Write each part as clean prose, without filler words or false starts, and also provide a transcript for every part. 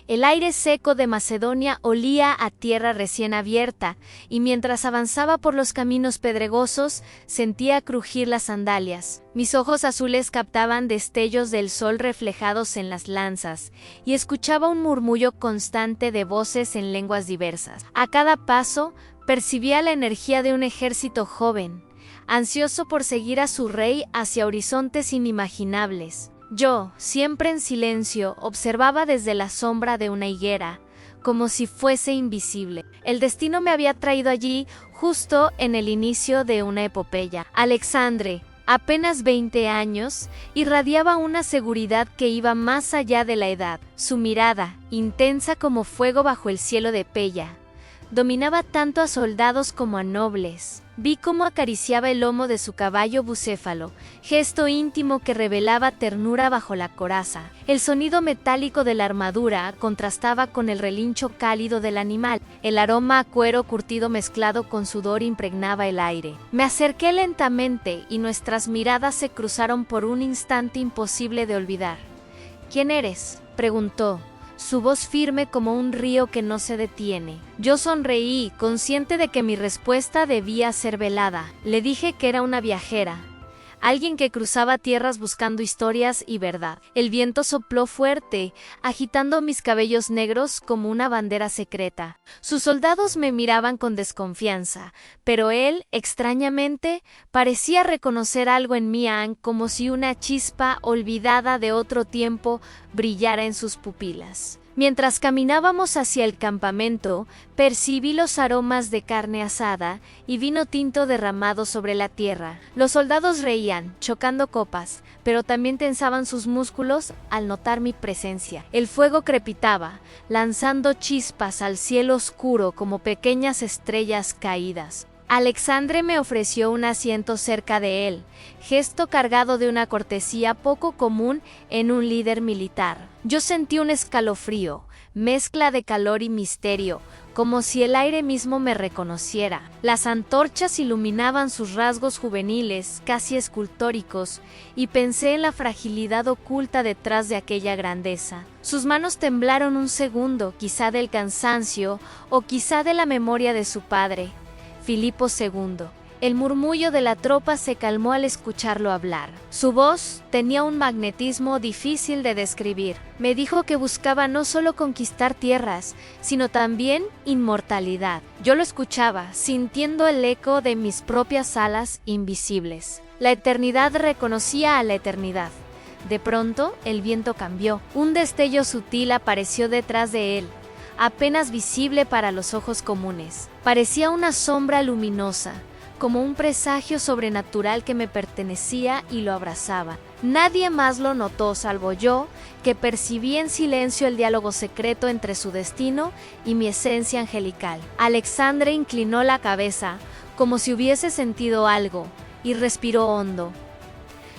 El aire seco de Macedonia olía a tierra recién abierta, y mientras avanzaba por los caminos pedregosos, sentía crujir las sandalias. Mis ojos azules captaban destellos del sol reflejados en las lanzas, y escuchaba un murmullo constante de voces en lenguas diversas. A cada paso, percibía la energía de un ejército joven, ansioso por seguir a su rey hacia horizontes inimaginables. Yo, siempre en silencio, observaba desde la sombra de una higuera, como si fuese invisible. El destino me había traído allí justo en el inicio de una epopeya. Alexandre, apenas 20 años, irradiaba una seguridad que iba más allá de la edad. Su mirada, intensa como fuego bajo el cielo de Pella, dominaba tanto a soldados como a nobles. Vi cómo acariciaba el lomo de su caballo bucéfalo, gesto íntimo que revelaba ternura bajo la coraza. El sonido metálico de la armadura contrastaba con el relincho cálido del animal. El aroma a cuero curtido mezclado con sudor impregnaba el aire. Me acerqué lentamente y nuestras miradas se cruzaron por un instante imposible de olvidar. ¿Quién eres?, preguntó, su voz firme como un río que no se detiene. Yo sonreí, consciente de que mi respuesta debía ser velada. Le dije que era una viajera, alguien que cruzaba tierras buscando historias y verdad. El viento sopló fuerte, agitando mis cabellos negros como una bandera secreta. Sus soldados me miraban con desconfianza, pero él, extrañamente, parecía reconocer algo en mí, como si una chispa olvidada de otro tiempo brillara en sus pupilas. Mientras caminábamos hacia el campamento, percibí los aromas de carne asada y vino tinto derramado sobre la tierra. Los soldados reían, chocando copas, pero también tensaban sus músculos al notar mi presencia. El fuego crepitaba, lanzando chispas al cielo oscuro como pequeñas estrellas caídas. Alexandre me ofreció un asiento cerca de él, gesto cargado de una cortesía poco común en un líder militar. Yo sentí un escalofrío, mezcla de calor y misterio, como si el aire mismo me reconociera. Las antorchas iluminaban sus rasgos juveniles, casi escultóricos, y pensé en la fragilidad oculta detrás de aquella grandeza. Sus manos temblaron un segundo, quizá del cansancio o quizá de la memoria de su padre, Filipo II. El murmullo de la tropa se calmó al escucharlo hablar. Su voz tenía un magnetismo difícil de describir. Me dijo que buscaba no solo conquistar tierras, sino también inmortalidad. Yo lo escuchaba, sintiendo el eco de mis propias alas invisibles. La eternidad reconocía a la eternidad. De pronto, el viento cambió. Un destello sutil apareció detrás de él, apenas visible para los ojos comunes. Parecía una sombra luminosa, como un presagio sobrenatural que me pertenecía y lo abrazaba. Nadie más lo notó salvo yo, que percibí en silencio el diálogo secreto entre su destino y mi esencia angelical. Alexandre inclinó la cabeza, como si hubiese sentido algo, y respiró hondo.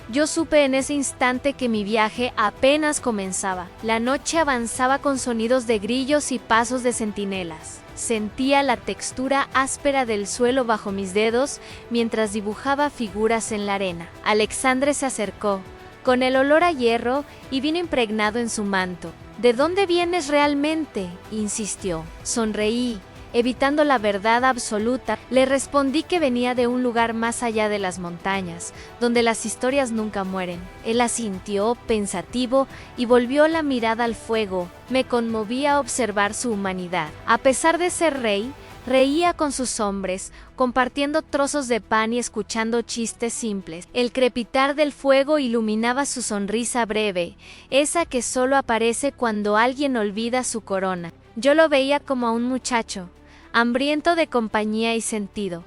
Yo supe en ese instante que mi viaje apenas comenzaba. La noche avanzaba con sonidos de grillos y pasos de centinelas. Sentía la textura áspera del suelo bajo mis dedos mientras dibujaba figuras en la arena. Alexandre se acercó, con el olor a hierro y vino impregnado en su manto. ¿De dónde vienes realmente?, insistió. Sonreí. Evitando la verdad absoluta, le respondí que venía de un lugar más allá de las montañas, donde las historias nunca mueren. Él asintió, pensativo, y volvió la mirada al fuego. Me conmovía observar su humanidad. A pesar de ser rey, reía con sus hombres, compartiendo trozos de pan y escuchando chistes simples. El crepitar del fuego iluminaba su sonrisa breve, esa que solo aparece cuando alguien olvida su corona. Yo lo veía como a un muchacho, hambriento de compañía y sentido.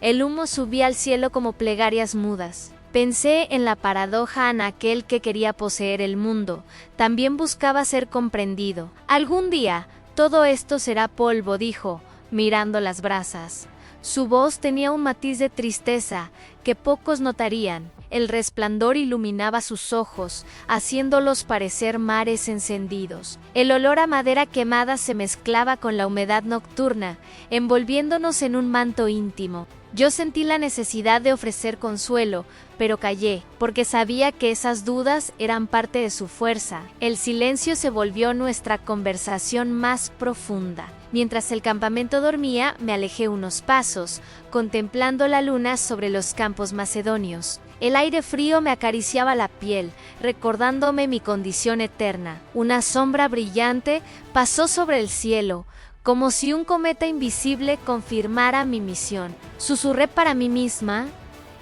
El humo subía al cielo como plegarias mudas. Pensé en la paradoja en aquel que quería poseer el mundo, también buscaba ser comprendido. Algún día, todo esto será polvo, dijo, mirando las brasas. Su voz tenía un matiz de tristeza que pocos notarían. El resplandor iluminaba sus ojos, haciéndolos parecer mares encendidos. El olor a madera quemada se mezclaba con la humedad nocturna, envolviéndonos en un manto íntimo. Yo sentí la necesidad de ofrecer consuelo, pero callé, porque sabía que esas dudas eran parte de su fuerza. El silencio se volvió nuestra conversación más profunda. Mientras el campamento dormía, me alejé unos pasos, contemplando la luna sobre los campos macedonios. El aire frío me acariciaba la piel, recordándome mi condición eterna. Una sombra brillante pasó sobre el cielo, como si un cometa invisible confirmara mi misión. Susurré para mí misma: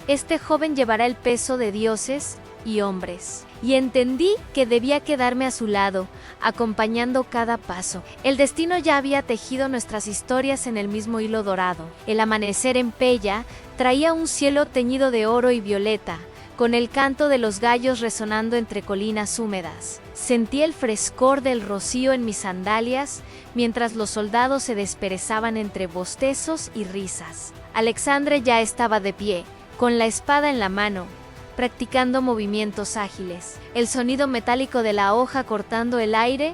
este joven llevará el peso de dioses y hombres. Y entendí que debía quedarme a su lado, acompañando cada paso. El destino ya había tejido nuestras historias en el mismo hilo dorado. El amanecer en Pella traía un cielo teñido de oro y violeta, con el canto de los gallos resonando entre colinas húmedas. Sentí el frescor del rocío en mis sandalias, mientras los soldados se desperezaban entre bostezos y risas. Alexandre ya estaba de pie, con la espada en la mano, practicando movimientos ágiles. El sonido metálico de la hoja cortando el aire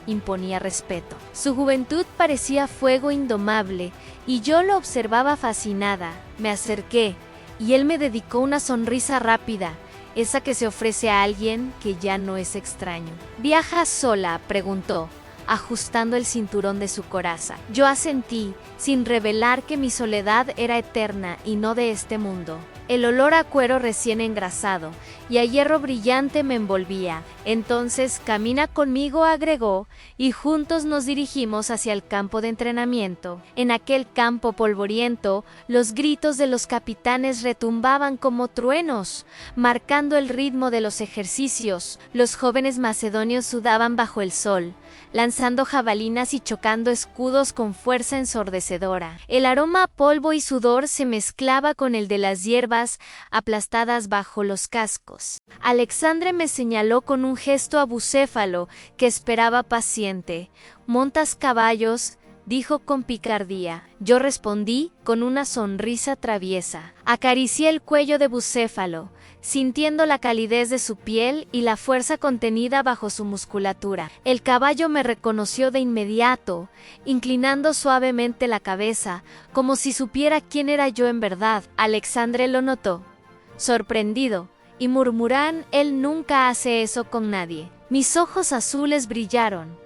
imponía respeto. Su juventud parecía fuego indomable, y yo lo observaba fascinada. Me acerqué, y él me dedicó una sonrisa rápida, esa que se ofrece a alguien que ya no es extraño. ¿Viajas sola?, preguntó, ajustando el cinturón de su coraza. Yo asentí, sin revelar que mi soledad era eterna y no de este mundo. El olor a cuero recién engrasado y a hierro brillante me envolvía. Entonces, camina conmigo, agregó, y juntos nos dirigimos hacia el campo de entrenamiento. En aquel campo polvoriento, los gritos de los capitanes retumbaban como truenos, marcando el ritmo de los ejercicios. Los jóvenes macedonios sudaban bajo el sol, lanzando jabalinas y chocando escudos con fuerza ensordecedora. El aroma a polvo y sudor se mezclaba con el de las hierbas aplastadas bajo los cascos. Alexandre me señaló con un gesto a Bucéfalo, que esperaba paciente. «¿Montas caballos?», dijo con picardía. Yo respondí con una sonrisa traviesa. Acaricié el cuello de Bucéfalo, sintiendo la calidez de su piel y la fuerza contenida bajo su musculatura. El caballo me reconoció de inmediato, inclinando suavemente la cabeza, como si supiera quién era yo en verdad. Alexandre lo notó, sorprendido, y murmuran: «Él nunca hace eso con nadie». Mis ojos azules brillaron,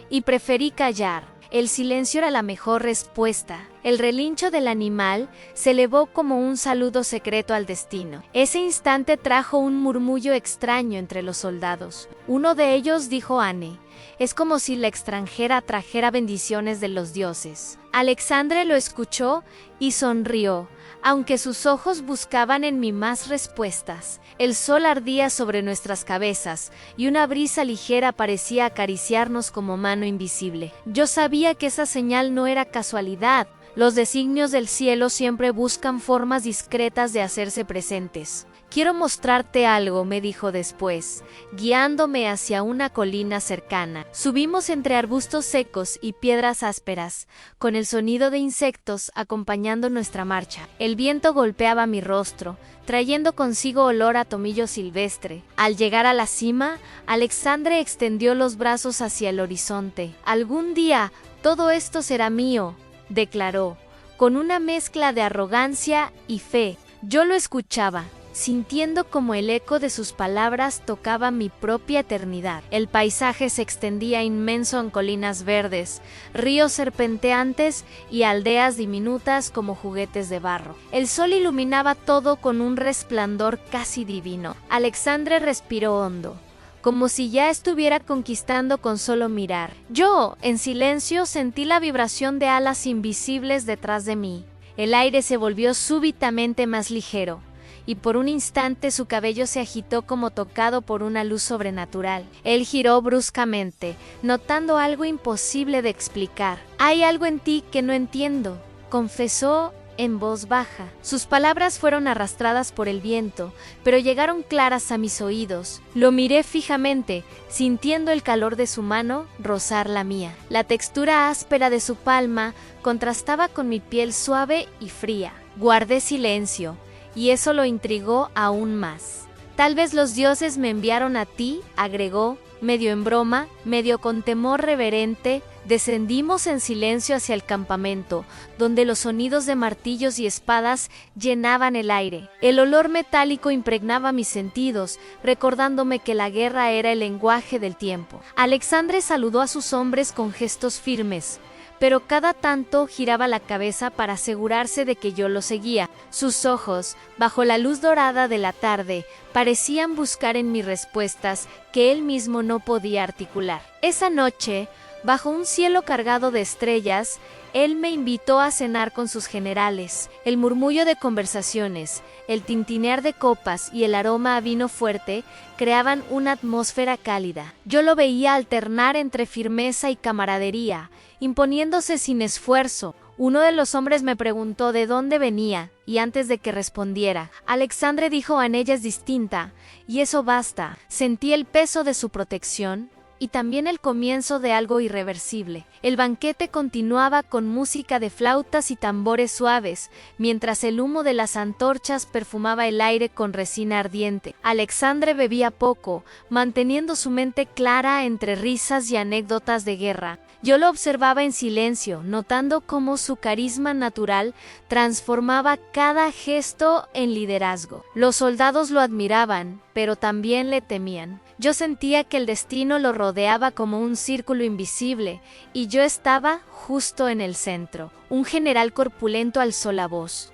y preferí callar. El silencio era la mejor respuesta. El relincho del animal se elevó como un saludo secreto al destino. Ese instante trajo un murmullo extraño entre los soldados. Uno de ellos dijo: «Ane, es como si la extranjera trajera bendiciones de los dioses». Alexandre lo escuchó y sonrió, aunque sus ojos buscaban en mí más respuestas. El sol ardía sobre nuestras cabezas, y una brisa ligera parecía acariciarnos como mano invisible. Yo sabía que esa señal no era casualidad. Los designios del cielo siempre buscan formas discretas de hacerse presentes. «Quiero mostrarte algo», me dijo después, guiándome hacia una colina cercana. Subimos entre arbustos secos y piedras ásperas, con el sonido de insectos acompañando nuestra marcha. El viento golpeaba mi rostro, trayendo consigo olor a tomillo silvestre. Al llegar a la cima, Alexandre extendió los brazos hacia el horizonte. «Algún día todo esto será mío», declaró, con una mezcla de arrogancia y fe. Yo lo escuchaba, sintiendo como el eco de sus palabras tocaba mi propia eternidad. El paisaje se extendía inmenso en colinas verdes, ríos serpenteantes y aldeas diminutas como juguetes de barro. El sol iluminaba todo con un resplandor casi divino. Alexandre respiró hondo, como si ya estuviera conquistando con solo mirar. Yo, en silencio, sentí la vibración de alas invisibles detrás de mí. El aire se volvió súbitamente más ligero, y por un instante su cabello se agitó como tocado por una luz sobrenatural. Él giró bruscamente, notando algo imposible de explicar. «Hay algo en ti que no entiendo», confesó en voz baja. Sus palabras fueron arrastradas por el viento, pero llegaron claras a mis oídos. Lo miré fijamente, sintiendo el calor de su mano rozar la mía. La textura áspera de su palma contrastaba con mi piel suave y fría. Guardé silencio, y eso lo intrigó aún más. Tal vez los dioses me enviaron a ti, agregó, medio en broma, medio con temor reverente. Descendimos en silencio hacia el campamento, donde los sonidos de martillos y espadas llenaban el aire. El olor metálico impregnaba mis sentidos, recordándome que la guerra era el lenguaje del tiempo. Alexandre saludó a sus hombres con gestos firmes, pero cada tanto giraba la cabeza para asegurarse de que yo lo seguía. Sus ojos, bajo la luz dorada de la tarde, parecían buscar en mis respuestas que él mismo no podía articular. Esa noche, bajo un cielo cargado de estrellas, él me invitó a cenar con sus generales. El murmullo de conversaciones, el tintinear de copas y el aroma a vino fuerte creaban una atmósfera cálida. Yo lo veía alternar entre firmeza y camaradería, imponiéndose sin esfuerzo. Uno de los hombres me preguntó de dónde venía, y antes de que respondiera, Alexandre dijo: Anella es distinta, y eso basta. Sentí el peso de su protección, y también el comienzo de algo irreversible. El banquete continuaba con música de flautas y tambores suaves, mientras el humo de las antorchas perfumaba el aire con resina ardiente. Alexandre bebía poco, manteniendo su mente clara entre risas y anécdotas de guerra. Yo lo observaba en silencio, notando cómo su carisma natural transformaba cada gesto en liderazgo. Los soldados lo admiraban, pero también le temían. Yo sentía que el destino lo rodeaba como un círculo invisible, y yo estaba justo en el centro. Un general corpulento alzó la voz: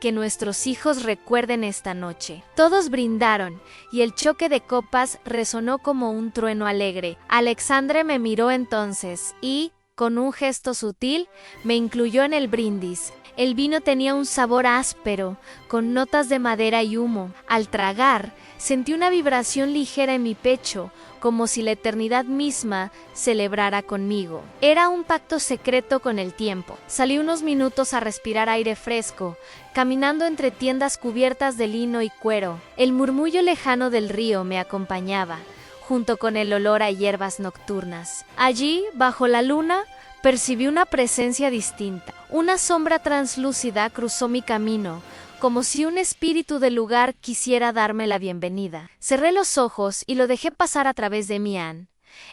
que nuestros hijos recuerden esta noche. Todos brindaron, y el choque de copas resonó como un trueno alegre. Alexandre me miró entonces y, con un gesto sutil, me incluyó en el brindis. El vino tenía un sabor áspero, con notas de madera y humo. Al tragar, sentí una vibración ligera en mi pecho, como si la eternidad misma celebrara conmigo. Era un pacto secreto con el tiempo. Salí unos minutos a respirar aire fresco, caminando entre tiendas cubiertas de lino y cuero. El murmullo lejano del río me acompañaba, junto con el olor a hierbas nocturnas. Allí, bajo la luna, percibí una presencia distinta. Una sombra translúcida cruzó mi camino, como si un espíritu del lugar quisiera darme la bienvenida. Cerré los ojos y lo dejé pasar a través de mí.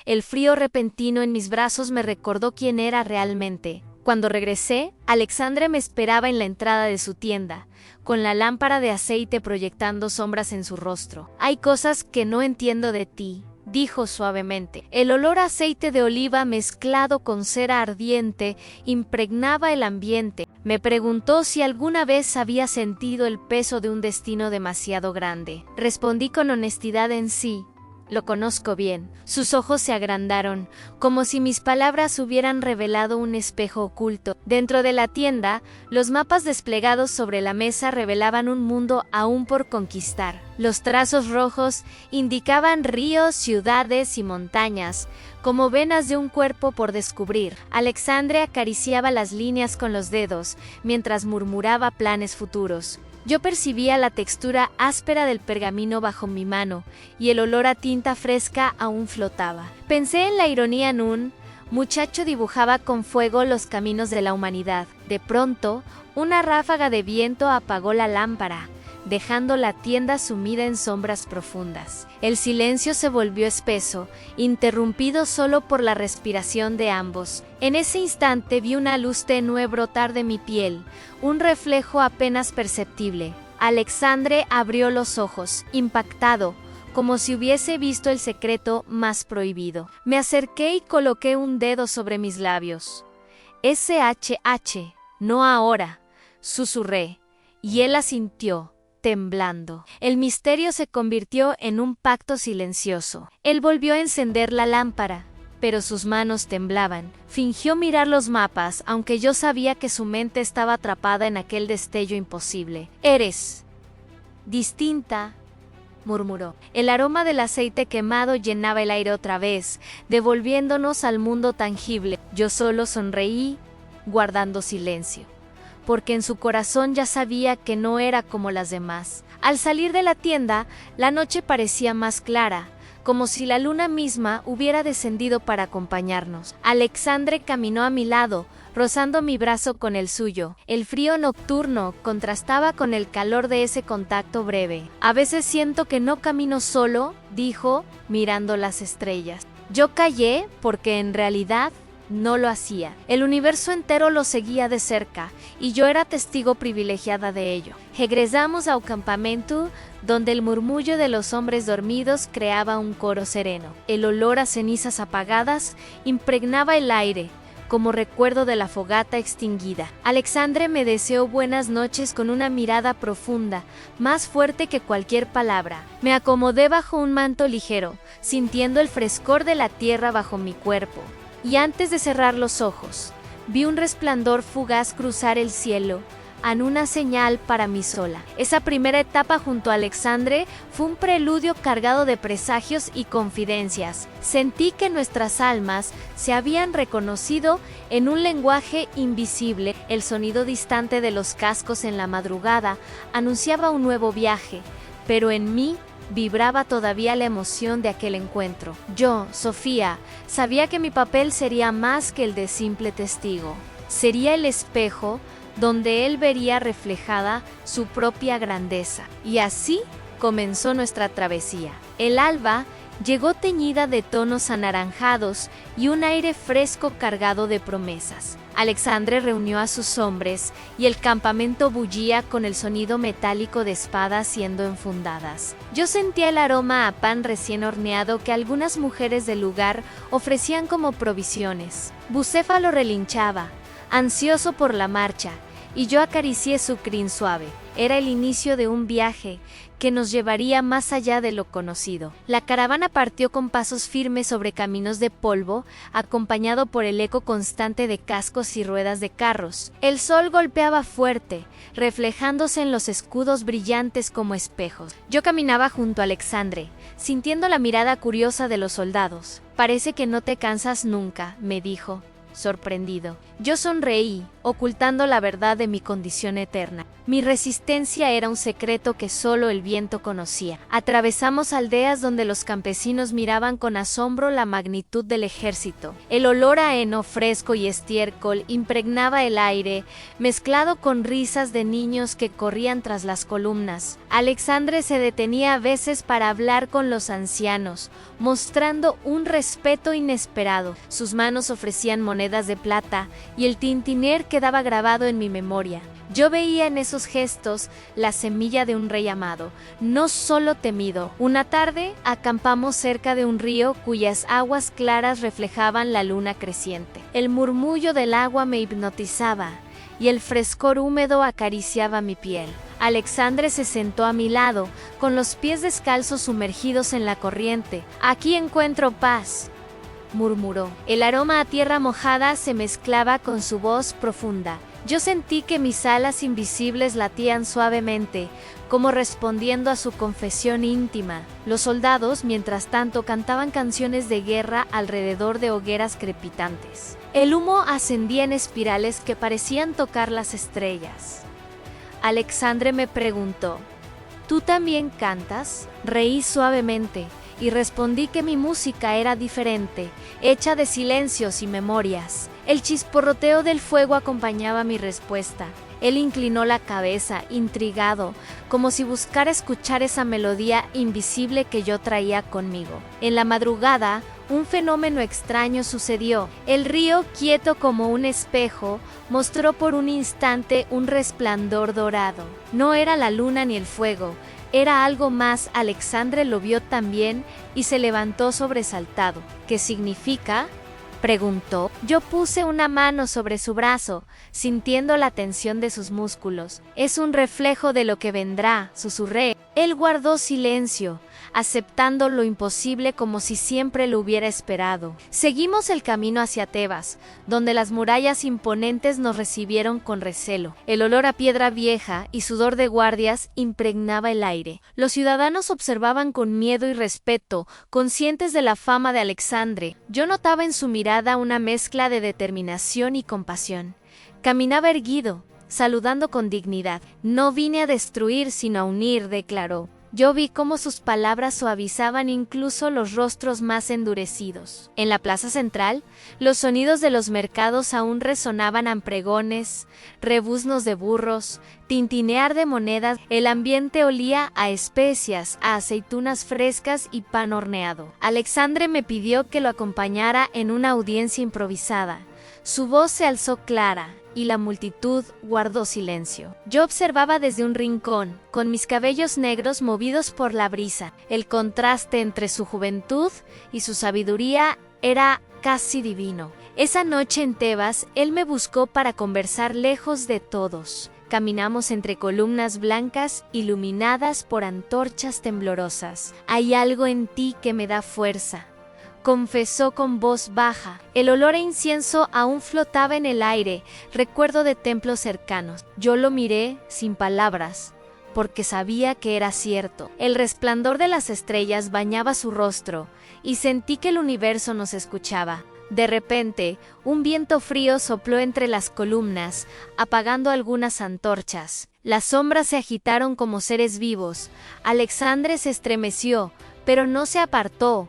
El frío repentino en mis brazos me recordó quién era realmente. Cuando regresé, Alexandre me esperaba en la entrada de su tienda, con la lámpara de aceite proyectando sombras en su rostro. Hay cosas que no entiendo de ti, dijo suavemente. El olor a aceite de oliva mezclado con cera ardiente impregnaba el ambiente. Me preguntó si alguna vez había sentido el peso de un destino demasiado grande. Respondí con honestidad en sí. Lo conozco bien. Sus ojos se agrandaron, como si mis palabras hubieran revelado un espejo oculto. Dentro de la tienda, los mapas desplegados sobre la mesa revelaban un mundo aún por conquistar. Los trazos rojos indicaban ríos, ciudades y montañas, como venas de un cuerpo por descubrir. Alexandre acariciaba las líneas con los dedos, mientras murmuraba planes futuros. Yo percibía la textura áspera del pergamino bajo mi mano, y el olor a tinta fresca aún flotaba. Pensé en la ironía en un muchacho dibujaba con fuego los caminos de la humanidad. De pronto, una ráfaga de viento apagó la lámpara, dejando la tienda sumida en sombras profundas. El silencio se volvió espeso, interrumpido solo por la respiración de ambos. En ese instante vi una luz tenue brotar de mi piel, un reflejo apenas perceptible. Alexandre abrió los ojos, impactado, como si hubiese visto el secreto más prohibido. Me acerqué y coloqué un dedo sobre mis labios. SHH, no ahora, susurré, y él asintió, temblando. El misterio se convirtió en un pacto silencioso. Él volvió a encender la lámpara, pero sus manos temblaban. Fingió mirar los mapas, aunque yo sabía que su mente estaba atrapada en aquel destello imposible. «Eres distinta», murmuró. El aroma del aceite quemado llenaba el aire otra vez, devolviéndonos al mundo tangible. Yo solo sonreí, guardando silencio, porque en su corazón ya sabía que no era como las demás. Al salir de la tienda, la noche parecía más clara, como si la luna misma hubiera descendido para acompañarnos. Alexandre caminó a mi lado, rozando mi brazo con el suyo. El frío nocturno contrastaba con el calor de ese contacto breve. A veces siento que no camino solo, dijo, mirando las estrellas. Yo callé porque en realidad no lo hacía. El universo entero lo seguía de cerca y yo era testigo privilegiada de ello. Regresamos a un campamento donde el murmullo de los hombres dormidos creaba un coro sereno. El olor a cenizas apagadas impregnaba el aire, como recuerdo de la fogata extinguida. Alexandre me deseó buenas noches con una mirada profunda, más fuerte que cualquier palabra. Me acomodé bajo un manto ligero, sintiendo el frescor de la tierra bajo mi cuerpo. Y antes de cerrar los ojos, vi un resplandor fugaz cruzar el cielo, en una señal para mí sola. Esa primera etapa junto a Alexandre fue un preludio cargado de presagios y confidencias. Sentí que nuestras almas se habían reconocido en un lenguaje invisible. El sonido distante de los cascos en la madrugada anunciaba un nuevo viaje, pero en mí vibraba todavía la emoción de aquel encuentro. Yo, Sofía, sabía que mi papel sería más que el de simple testigo. Sería el espejo donde él vería reflejada su propia grandeza. Y así comenzó nuestra travesía. El alba llegó teñida de tonos anaranjados y un aire fresco cargado de promesas. Alexandre reunió a sus hombres y el campamento bullía con el sonido metálico de espadas siendo enfundadas. Yo sentía el aroma a pan recién horneado que algunas mujeres del lugar ofrecían como provisiones. Bucéfalo relinchaba, ansioso por la marcha, y yo acaricié su crin suave. Era el inicio de un viaje que nos llevaría más allá de lo conocido. La caravana partió con pasos firmes sobre caminos de polvo, acompañado por el eco constante de cascos y ruedas de carros. El sol golpeaba fuerte, reflejándose en los escudos brillantes como espejos. Yo caminaba junto a Alexandre, sintiendo la mirada curiosa de los soldados. «Parece que no te cansas nunca», me dijo, sorprendido. Yo sonreí, ocultando la verdad de mi condición eterna. Mi resistencia era un secreto que solo el viento conocía. Atravesamos aldeas donde los campesinos miraban con asombro la magnitud del ejército. El olor a heno fresco y estiércol impregnaba el aire, mezclado con risas de niños que corrían tras las columnas. Alexandre se detenía a veces para hablar con los ancianos, mostrando un respeto inesperado. Sus manos ofrecían monedas de plata y el tintinear quedaba grabado en mi memoria. Yo veía en esos gestos la semilla de un rey amado, no solo temido. Una tarde acampamos cerca de un río cuyas aguas claras reflejaban la luna creciente. El murmullo del agua me hipnotizaba y el frescor húmedo acariciaba mi piel. Alexandre se sentó a mi lado, con los pies descalzos sumergidos en la corriente. «Aquí encuentro paz», murmuró. El aroma a tierra mojada se mezclaba con su voz profunda. Yo sentí que mis alas invisibles latían suavemente, como respondiendo a su confesión íntima. Los soldados, mientras tanto, cantaban canciones de guerra alrededor de hogueras crepitantes. El humo ascendía en espirales que parecían tocar las estrellas. Alexandre me preguntó, «¿Tú también cantas?». Reí suavemente y respondí que mi música era diferente, hecha de silencios y memorias. El chisporroteo del fuego acompañaba mi respuesta. Él inclinó la cabeza, intrigado, como si buscara escuchar esa melodía invisible que yo traía conmigo. En la madrugada, un fenómeno extraño sucedió. El río, quieto como un espejo, mostró por un instante un resplandor dorado. No era la luna ni el fuego, era algo más. Alexandre lo vio también y se levantó sobresaltado. «¿Qué significa?», preguntó. Yo puse una mano sobre su brazo, sintiendo la tensión de sus músculos. «Es un reflejo de lo que vendrá», susurré. Él guardó silencio, aceptando lo imposible como si siempre lo hubiera esperado. Seguimos el camino hacia Tebas, donde las murallas imponentes nos recibieron con recelo. El olor a piedra vieja y sudor de guardias impregnaba el aire. Los ciudadanos observaban con miedo y respeto, conscientes de la fama de Alexandre. Yo notaba en su mirada una mezcla de determinación y compasión. Caminaba erguido, saludando con dignidad. «No vine a destruir, sino a unir», declaró. Yo vi cómo sus palabras suavizaban incluso los rostros más endurecidos. En la plaza central, los sonidos de los mercados aún resonaban a pregones, rebuznos de burros, tintinear de monedas. El ambiente olía a especias, a aceitunas frescas y pan horneado. Alexandre me pidió que lo acompañara en una audiencia improvisada. Su voz se alzó clara, y la multitud guardó silencio. Yo observaba desde un rincón, con mis cabellos negros movidos por la brisa. El contraste entre su juventud y su sabiduría era casi divino. Esa noche en Tebas, él me buscó para conversar lejos de todos. Caminamos entre columnas blancas iluminadas por antorchas temblorosas. Hay algo en ti que me da fuerza, confesó con voz baja. El olor a incienso aún flotaba en el aire, recuerdo de templos cercanos. Yo lo miré sin palabras, porque sabía que era cierto. El resplandor de las estrellas bañaba su rostro, y sentí que el universo nos escuchaba. De repente, un viento frío sopló entre las columnas, apagando algunas antorchas. Las sombras se agitaron como seres vivos. Alexandre se estremeció, pero no se apartó.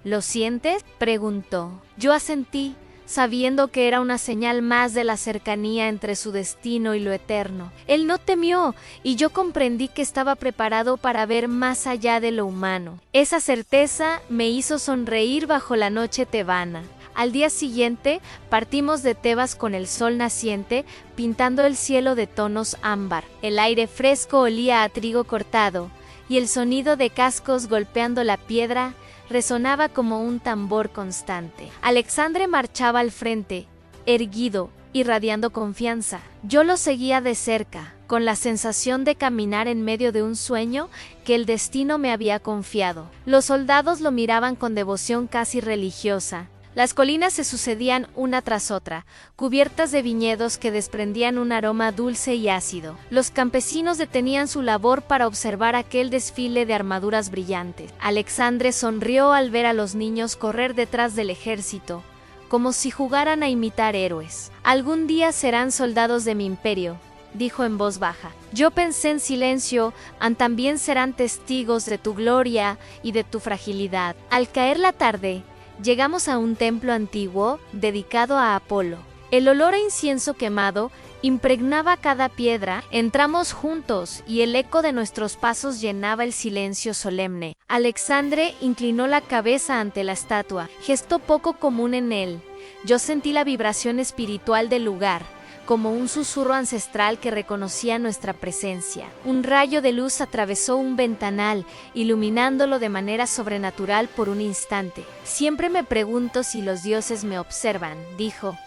¿Lo sientes?, preguntó. Yo asentí, sabiendo que era una señal más de la cercanía entre su destino y lo eterno. Él no temió, y yo comprendí que estaba preparado para ver más allá de lo humano. Esa certeza me hizo sonreír bajo la noche tebana. Al día siguiente, partimos de Tebas con el sol naciente, pintando el cielo de tonos ámbar. El aire fresco olía a trigo cortado, y el sonido de cascos golpeando la piedra resonaba como un tambor constante. Alexandre marchaba al frente, erguido, irradiando confianza. Yo lo seguía de cerca, con la sensación de caminar en medio de un sueño que el destino me había confiado. Los soldados lo miraban con devoción casi religiosa. Las colinas se sucedían una tras otra, cubiertas de viñedos que desprendían un aroma dulce y ácido. Los campesinos detenían su labor para observar aquel desfile de armaduras brillantes. Alexandre sonrió al ver a los niños correr detrás del ejército, como si jugaran a imitar héroes. Algún día serán soldados de mi imperio, dijo en voz baja. Yo pensé en silencio, también serán testigos de tu gloria y de tu fragilidad. Al caer la tarde, llegamos a un templo antiguo dedicado a Apolo. El olor a incienso quemado impregnaba cada piedra. Entramos juntos y el eco de nuestros pasos llenaba el silencio solemne. Alexandre inclinó la cabeza ante la estatua, gesto poco común en él. Yo sentí la vibración espiritual del lugar, como un susurro ancestral que reconocía nuestra presencia. Un rayo de luz atravesó un ventanal, iluminándolo de manera sobrenatural por un instante. Siempre me pregunto si los dioses me observan, dijo,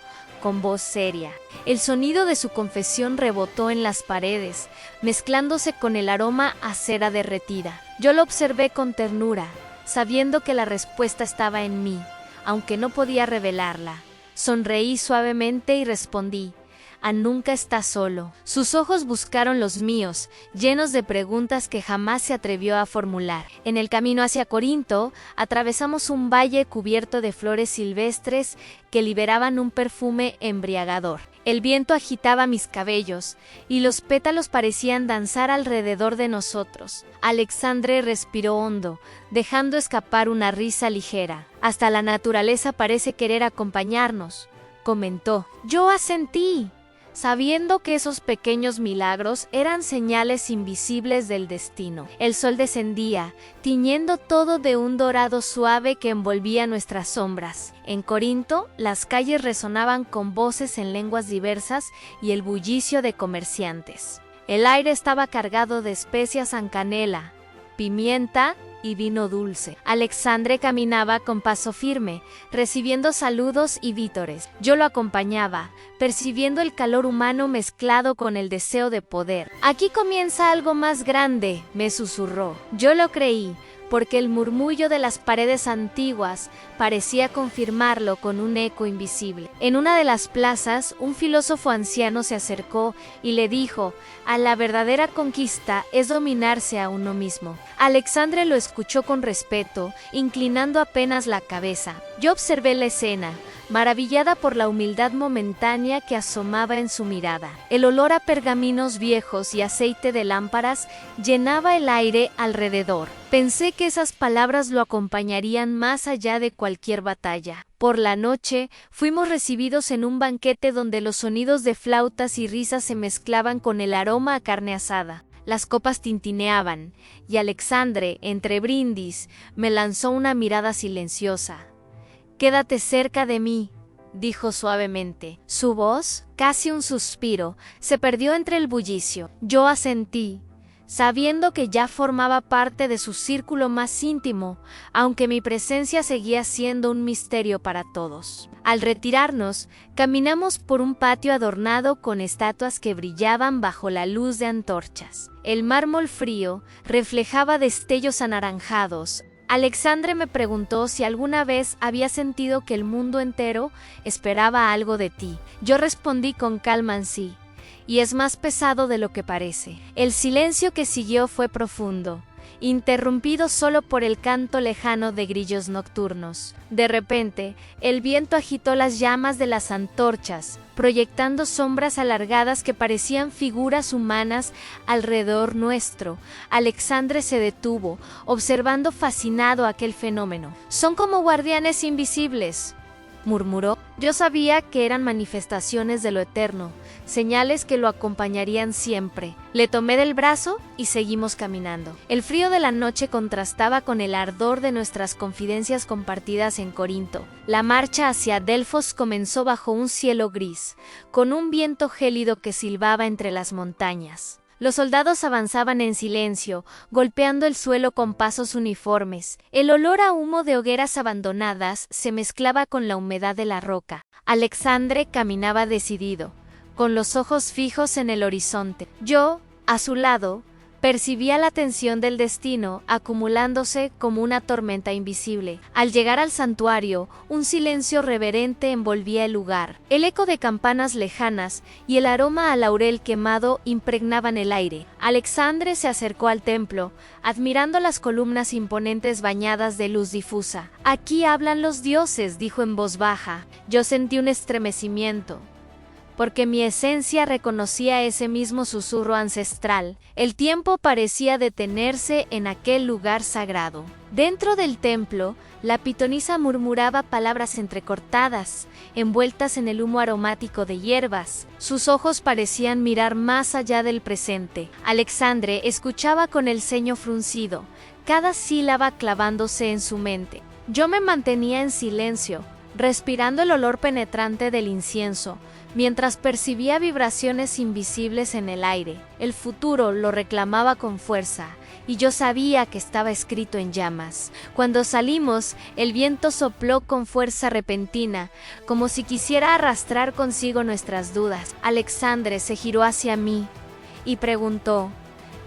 con voz seria. El sonido de su confesión rebotó en las paredes, mezclándose con el aroma a cera derretida. Yo lo observé con ternura, sabiendo que la respuesta estaba en mí, aunque no podía revelarla. Sonreí suavemente y respondí: nunca estás solo. Sus ojos buscaron los míos, llenos de preguntas que jamás se atrevió a formular. En el camino hacia Corinto, atravesamos un valle cubierto de flores silvestres que liberaban un perfume embriagador. El viento agitaba mis cabellos, y los pétalos parecían danzar alrededor de nosotros. Alexandre respiró hondo, dejando escapar una risa ligera. Hasta la naturaleza parece querer acompañarnos, comentó. Yo asentí, sabiendo que esos pequeños milagros eran señales invisibles del destino. El sol descendía, tiñendo todo de un dorado suave que envolvía nuestras sombras. En Corinto, las calles resonaban con voces en lenguas diversas y el bullicio de comerciantes. El aire estaba cargado de especias en canela, pimienta y vino dulce. Alexandre caminaba con paso firme, recibiendo saludos y vítores. Yo lo acompañaba, percibiendo el calor humano mezclado con el deseo de poder. Aquí comienza algo más grande, me susurró. Yo lo creí, porque el murmullo de las paredes antiguas parecía confirmarlo con un eco invisible. En una de las plazas, un filósofo anciano se acercó y le dijo: la verdadera conquista es dominarse a uno mismo. Alexandre lo escuchó con respeto, inclinando apenas la cabeza. Yo observé la escena, maravillada por la humildad momentánea que asomaba en su mirada. El olor a pergaminos viejos y aceite de lámparas llenaba el aire alrededor. Pensé que esas palabras lo acompañarían más allá de cualquier batalla. Por la noche, fuimos recibidos en un banquete donde los sonidos de flautas y risas se mezclaban con el aroma a carne asada. Las copas tintineaban, y Alexandre, entre brindis, me lanzó una mirada silenciosa. «Quédate cerca de mí», dijo suavemente. Su voz, casi un suspiro, se perdió entre el bullicio. Yo asentí, sabiendo que ya formaba parte de su círculo más íntimo, aunque mi presencia seguía siendo un misterio para todos. Al retirarnos, caminamos por un patio adornado con estatuas que brillaban bajo la luz de antorchas. El mármol frío reflejaba destellos anaranjados. Alexandre me preguntó si alguna vez había sentido que el mundo entero esperaba algo de ti. Yo respondí con calma en sí. Y es más pesado de lo que parece. El silencio que siguió fue profundo, interrumpido solo por el canto lejano de grillos nocturnos. De repente, el viento agitó las llamas de las antorchas, proyectando sombras alargadas que parecían figuras humanas alrededor nuestro. Alexandre se detuvo, observando fascinado aquel fenómeno. «Son como guardianes invisibles», murmuró. Yo sabía que eran manifestaciones de lo eterno, señales que lo acompañarían siempre. Le tomé del brazo y seguimos caminando. El frío de la noche contrastaba con el ardor de nuestras confidencias compartidas en Corinto. La marcha hacia Delfos comenzó bajo un cielo gris, con un viento gélido que silbaba entre las montañas. Los soldados avanzaban en silencio, golpeando el suelo con pasos uniformes. El olor a humo de hogueras abandonadas se mezclaba con la humedad de la roca. Alexandre caminaba decidido, con los ojos fijos en el horizonte. Yo, a su lado, percibía la tensión del destino acumulándose como una tormenta invisible. Al llegar al santuario, un silencio reverente envolvía el lugar. El eco de campanas lejanas y el aroma a laurel quemado impregnaban el aire. Alexandre se acercó al templo, admirando las columnas imponentes bañadas de luz difusa. «Aquí hablan los dioses», dijo en voz baja. Yo sentí un estremecimiento, porque mi esencia reconocía ese mismo susurro ancestral. El tiempo parecía detenerse en aquel lugar sagrado. Dentro del templo, la pitonisa murmuraba palabras entrecortadas, envueltas en el humo aromático de hierbas. Sus ojos parecían mirar más allá del presente. Alexandre escuchaba con el ceño fruncido, cada sílaba clavándose en su mente. Yo me mantenía en silencio, respirando el olor penetrante del incienso, mientras percibía vibraciones invisibles en el aire. El futuro lo reclamaba con fuerza, y yo sabía que estaba escrito en llamas. Cuando salimos, el viento sopló con fuerza repentina, como si quisiera arrastrar consigo nuestras dudas. Alexandre se giró hacia mí y preguntó: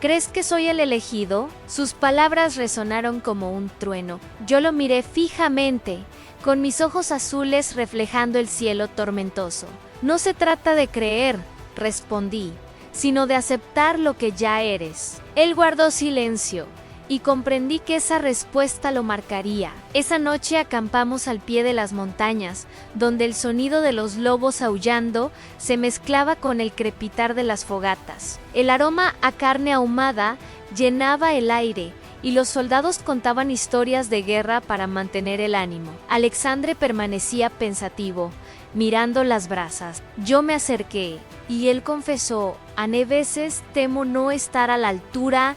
«¿Crees que soy el elegido?». Sus palabras resonaron como un trueno. Yo lo miré fijamente, con mis ojos azules reflejando el cielo tormentoso. «No se trata de creer», respondí, «sino de aceptar lo que ya eres». Él guardó silencio, y comprendí que esa respuesta lo marcaría. Esa noche acampamos al pie de las montañas, donde el sonido de los lobos aullando se mezclaba con el crepitar de las fogatas. El aroma a carne ahumada llenaba el aire, y los soldados contaban historias de guerra para mantener el ánimo. Alexandre permanecía pensativo, mirando las brasas. Yo me acerqué, y él confesó: «A veces temo no estar a la altura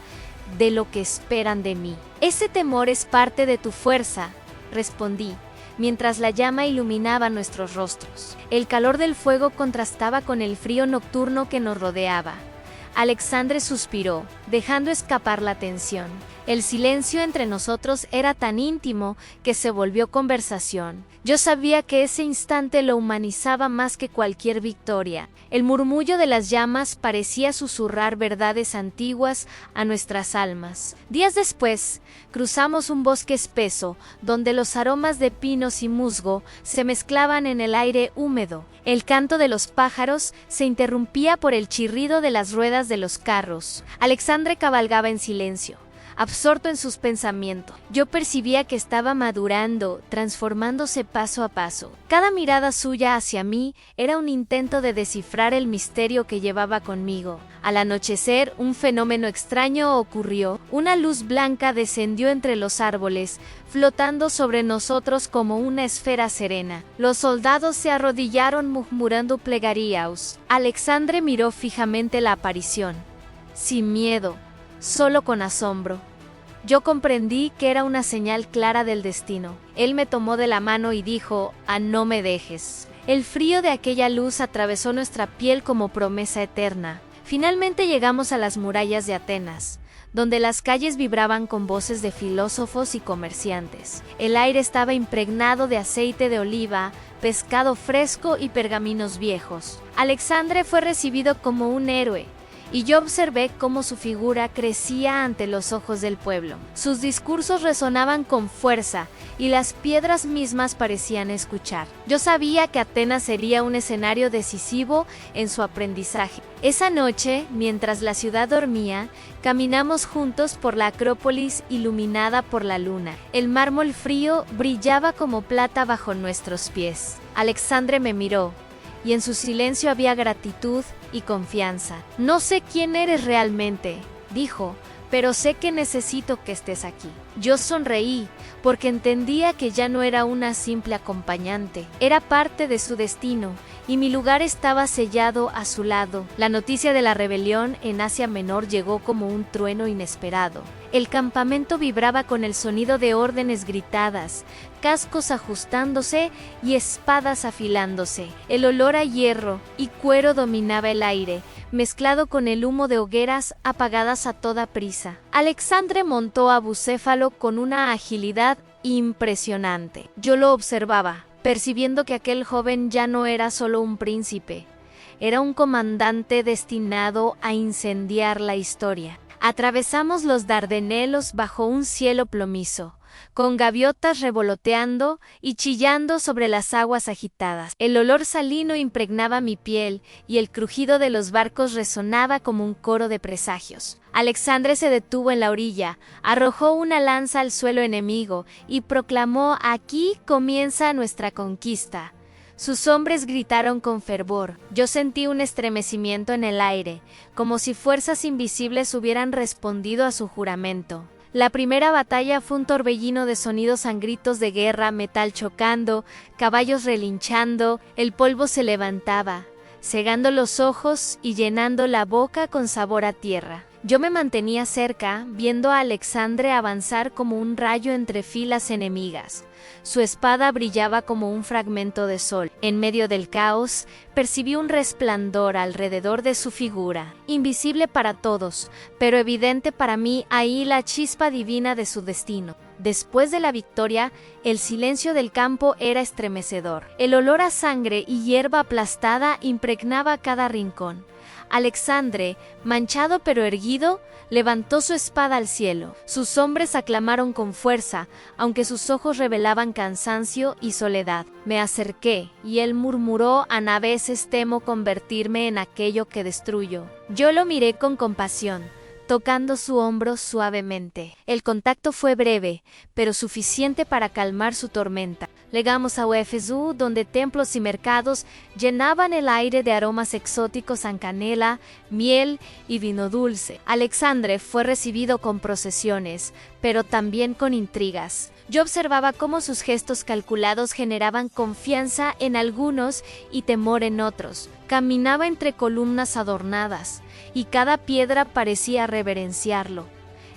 de lo que esperan de mí». «Ese temor es parte de tu fuerza», respondí, mientras la llama iluminaba nuestros rostros. El calor del fuego contrastaba con el frío nocturno que nos rodeaba. Alexandre suspiró, dejando escapar la tensión. El silencio entre nosotros era tan íntimo que se volvió conversación. Yo sabía que ese instante lo humanizaba más que cualquier victoria. El murmullo de las llamas parecía susurrar verdades antiguas a nuestras almas. Días después, cruzamos un bosque espeso, donde los aromas de pinos y musgo se mezclaban en el aire húmedo. El canto de los pájaros se interrumpía por el chirrido de las ruedas de los carros. Alexandre cabalgaba en silencio, absorto en sus pensamientos. Yo percibía que estaba madurando, transformándose paso a paso. Cada mirada suya hacia mí era un intento de descifrar el misterio que llevaba conmigo. Al anochecer, un fenómeno extraño ocurrió. Una luz blanca descendió entre los árboles, flotando sobre nosotros como una esfera serena. Los soldados se arrodillaron murmurando plegarias. Alexandre miró fijamente la aparición, sin miedo, solo con asombro. Yo comprendí que era una señal clara del destino. Él me tomó de la mano y dijo: no me dejes. El frío de aquella luz atravesó nuestra piel como promesa eterna. Finalmente llegamos a las murallas de Atenas, donde las calles vibraban con voces de filósofos y comerciantes. El aire estaba impregnado de aceite de oliva, pescado fresco y pergaminos viejos. Alexandre fue recibido como un héroe, y yo observé cómo su figura crecía ante los ojos del pueblo. Sus discursos resonaban con fuerza, y las piedras mismas parecían escuchar. Yo sabía que Atenas sería un escenario decisivo en su aprendizaje. Esa noche, mientras la ciudad dormía, caminamos juntos por la Acrópolis iluminada por la luna. El mármol frío brillaba como plata bajo nuestros pies. Alexandre me miró, y en su silencio había gratitud y confianza. No sé quién eres realmente, dijo, pero sé que necesito que estés aquí. Yo sonreí, porque entendía que ya no era una simple acompañante, era parte de su destino, y mi lugar estaba sellado a su lado. La noticia de la rebelión en Asia Menor llegó como un trueno inesperado. El campamento vibraba con el sonido de órdenes gritadas, cascos ajustándose y espadas afilándose. El olor a hierro y cuero dominaba el aire, mezclado con el humo de hogueras apagadas a toda prisa. Alexandre montó a Bucéfalo con una agilidad impresionante. Yo lo observaba, percibiendo que aquel joven ya no era solo un príncipe, era un comandante destinado a incendiar la historia. Atravesamos los Dardanelos bajo un cielo plomizo, con gaviotas revoloteando y chillando sobre las aguas agitadas. El olor salino impregnaba mi piel y el crujido de los barcos resonaba como un coro de presagios. Alexandre se detuvo en la orilla, arrojó una lanza al suelo enemigo y proclamó: «Aquí comienza nuestra conquista». Sus hombres gritaron con fervor. Yo sentí un estremecimiento en el aire, como si fuerzas invisibles hubieran respondido a su juramento. La primera batalla fue un torbellino de sonidos sangrientos de guerra, metal chocando, caballos relinchando, el polvo se levantaba, cegando los ojos y llenando la boca con sabor a tierra. Yo me mantenía cerca, viendo a Alexandre avanzar como un rayo entre filas enemigas. Su espada brillaba como un fragmento de sol. En medio del caos, percibí un resplandor alrededor de su figura, invisible para todos, pero evidente para mí, ahí la chispa divina de su destino. Después de la victoria, el silencio del campo era estremecedor. El olor a sangre y hierba aplastada impregnaba cada rincón. Alexandre, manchado pero erguido, levantó su espada al cielo. Sus hombres aclamaron con fuerza, aunque sus ojos revelaban cansancio y soledad. Me acerqué, y él murmuró: «A veces temo convertirme en aquello que destruyo». Yo lo miré con compasión, tocando su hombro suavemente. El contacto fue breve, pero suficiente para calmar su tormenta. Llegamos a Éfeso, donde templos y mercados llenaban el aire de aromas exóticos a canela, miel y vino dulce. Alexandre fue recibido con procesiones, pero también con intrigas. Yo observaba cómo sus gestos calculados generaban confianza en algunos y temor en otros. Caminaba entre columnas adornadas, y cada piedra parecía reverenciarlo.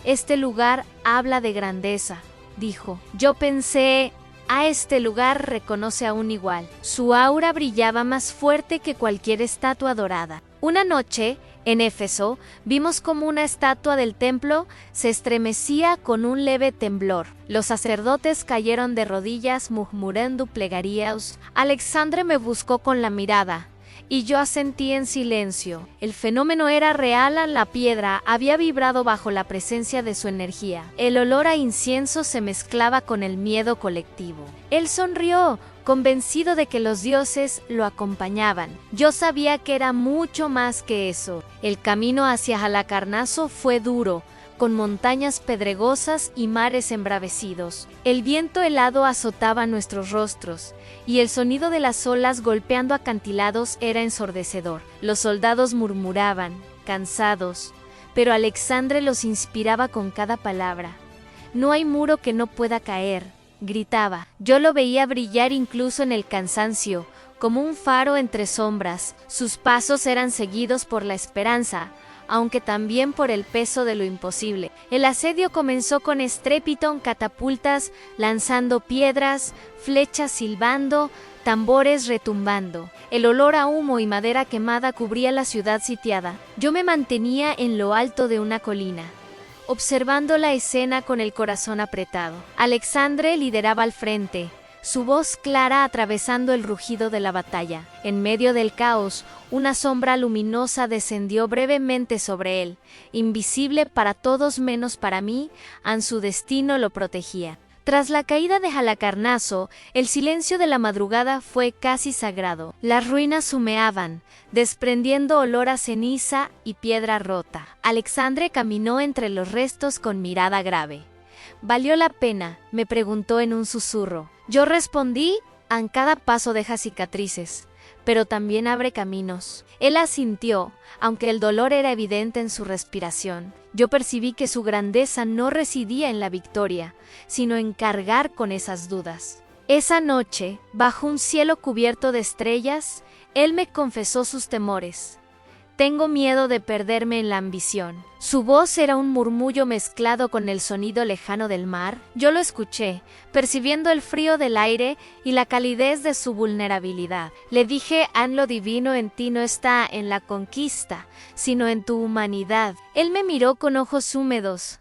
«Este lugar habla de grandeza», dijo. Yo pensé: «A este lugar reconoce a un igual». Su aura brillaba más fuerte que cualquier estatua dorada. Una noche, en Éfeso, vimos como una estatua del templo se estremecía con un leve temblor. Los sacerdotes cayeron de rodillas murmurando plegarias. Alexandre me buscó con la mirada, y yo asentí en silencio. El fenómeno era real, la piedra había vibrado bajo la presencia de su energía. El olor a incienso se mezclaba con el miedo colectivo. Él sonrió, convencido de que los dioses lo acompañaban. Yo sabía que era mucho más que eso. El camino hacia Halicarnaso fue duro, con montañas pedregosas y mares embravecidos. El viento helado azotaba nuestros rostros, y el sonido de las olas golpeando acantilados era ensordecedor. Los soldados murmuraban, cansados, pero Alexandre los inspiraba con cada palabra. «No hay muro que no pueda caer», gritaba. Yo lo veía brillar incluso en el cansancio, como un faro entre sombras. Sus pasos eran seguidos por la esperanza, aunque también por el peso de lo imposible. El asedio comenzó con estrépito, catapultas lanzando piedras, flechas silbando, tambores retumbando. El olor a humo y madera quemada cubría la ciudad sitiada. Yo me mantenía en lo alto de una colina, observando la escena con el corazón apretado. Alexandre lideraba al frente, su voz clara atravesando el rugido de la batalla. En medio del caos, una sombra luminosa descendió brevemente sobre él, invisible para todos menos para mí, su destino lo protegía. Tras la caída de Halicarnaso, el silencio de la madrugada fue casi sagrado. Las ruinas humeaban, desprendiendo olor a ceniza y piedra rota. Alexandre caminó entre los restos con mirada grave. «¿Valió la pena?», me preguntó en un susurro. Yo respondí: «En cada paso deja cicatrices, pero también abre caminos». Él asintió, aunque el dolor era evidente en su respiración. Yo percibí que su grandeza no residía en la victoria, sino en cargar con esas dudas. Esa noche, bajo un cielo cubierto de estrellas, él me confesó sus temores. «Tengo miedo de perderme en la ambición». Su voz era un murmullo mezclado con el sonido lejano del mar. Yo lo escuché, percibiendo el frío del aire y la calidez de su vulnerabilidad. Le dije: «Lo divino en ti no está en la conquista, sino en tu humanidad». Él me miró con ojos húmedos,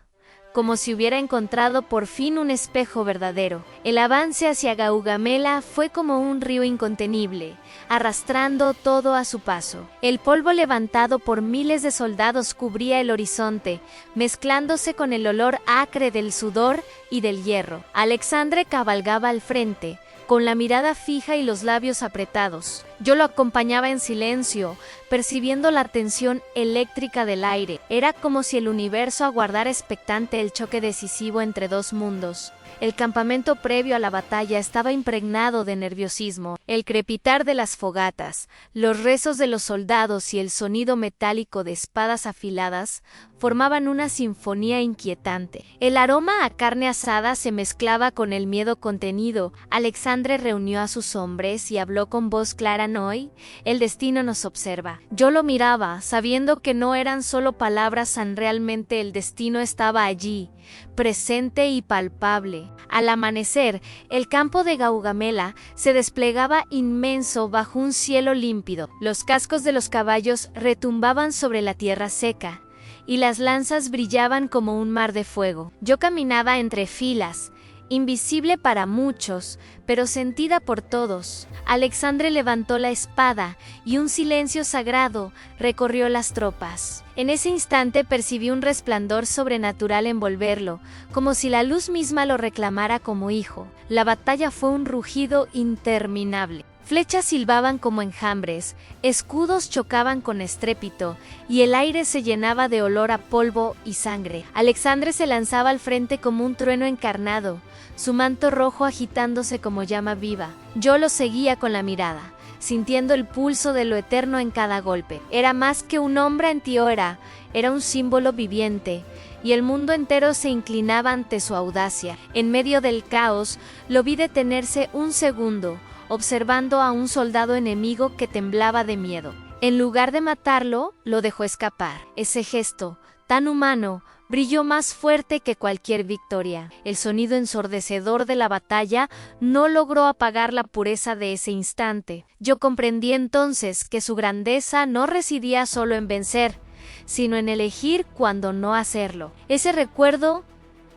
como si hubiera encontrado por fin un espejo verdadero. El avance hacia Gaugamela fue como un río incontenible, arrastrando todo a su paso. El polvo levantado por miles de soldados cubría el horizonte, mezclándose con el olor acre del sudor y del hierro. Alexandre cabalgaba al frente, con la mirada fija y los labios apretados. Yo lo acompañaba en silencio, percibiendo la tensión eléctrica del aire. Era como si el universo aguardara expectante el choque decisivo entre dos mundos. El campamento previo a la batalla estaba impregnado de nerviosismo. El crepitar de las fogatas, los rezos de los soldados y el sonido metálico de espadas afiladas formaban una sinfonía inquietante. El aroma a carne asada se mezclaba con el miedo contenido. Alexandre reunió a sus hombres y habló con voz clara: «Hoy, el destino nos observa». Yo lo miraba, sabiendo que no eran solo palabras, realmente el destino estaba allí, presente y palpable. Al amanecer, el campo de Gaugamela se desplegaba inmenso bajo un cielo límpido. Los cascos de los caballos retumbaban sobre la tierra seca, y las lanzas brillaban como un mar de fuego. Yo caminaba entre filas, invisible para muchos, pero sentida por todos. Alexandre levantó la espada y un silencio sagrado recorrió las tropas. En ese instante percibí un resplandor sobrenatural envolverlo, como si la luz misma lo reclamara como hijo. La batalla fue un rugido interminable. Flechas silbaban como enjambres, escudos chocaban con estrépito, y el aire se llenaba de olor a polvo y sangre. Alexandre se lanzaba al frente como un trueno encarnado, su manto rojo agitándose como llama viva. Yo lo seguía con la mirada, sintiendo el pulso de lo eterno en cada golpe. Era más que un hombre antiora, era un símbolo viviente, y el mundo entero se inclinaba ante su audacia. En medio del caos, lo vi detenerse un segundo, observando a un soldado enemigo que temblaba de miedo. En lugar de matarlo, lo dejó escapar. Ese gesto, tan humano, brilló más fuerte que cualquier victoria. El sonido ensordecedor de la batalla no logró apagar la pureza de ese instante. Yo comprendí entonces que su grandeza no residía solo en vencer, sino en elegir cuándo no hacerlo. Ese recuerdo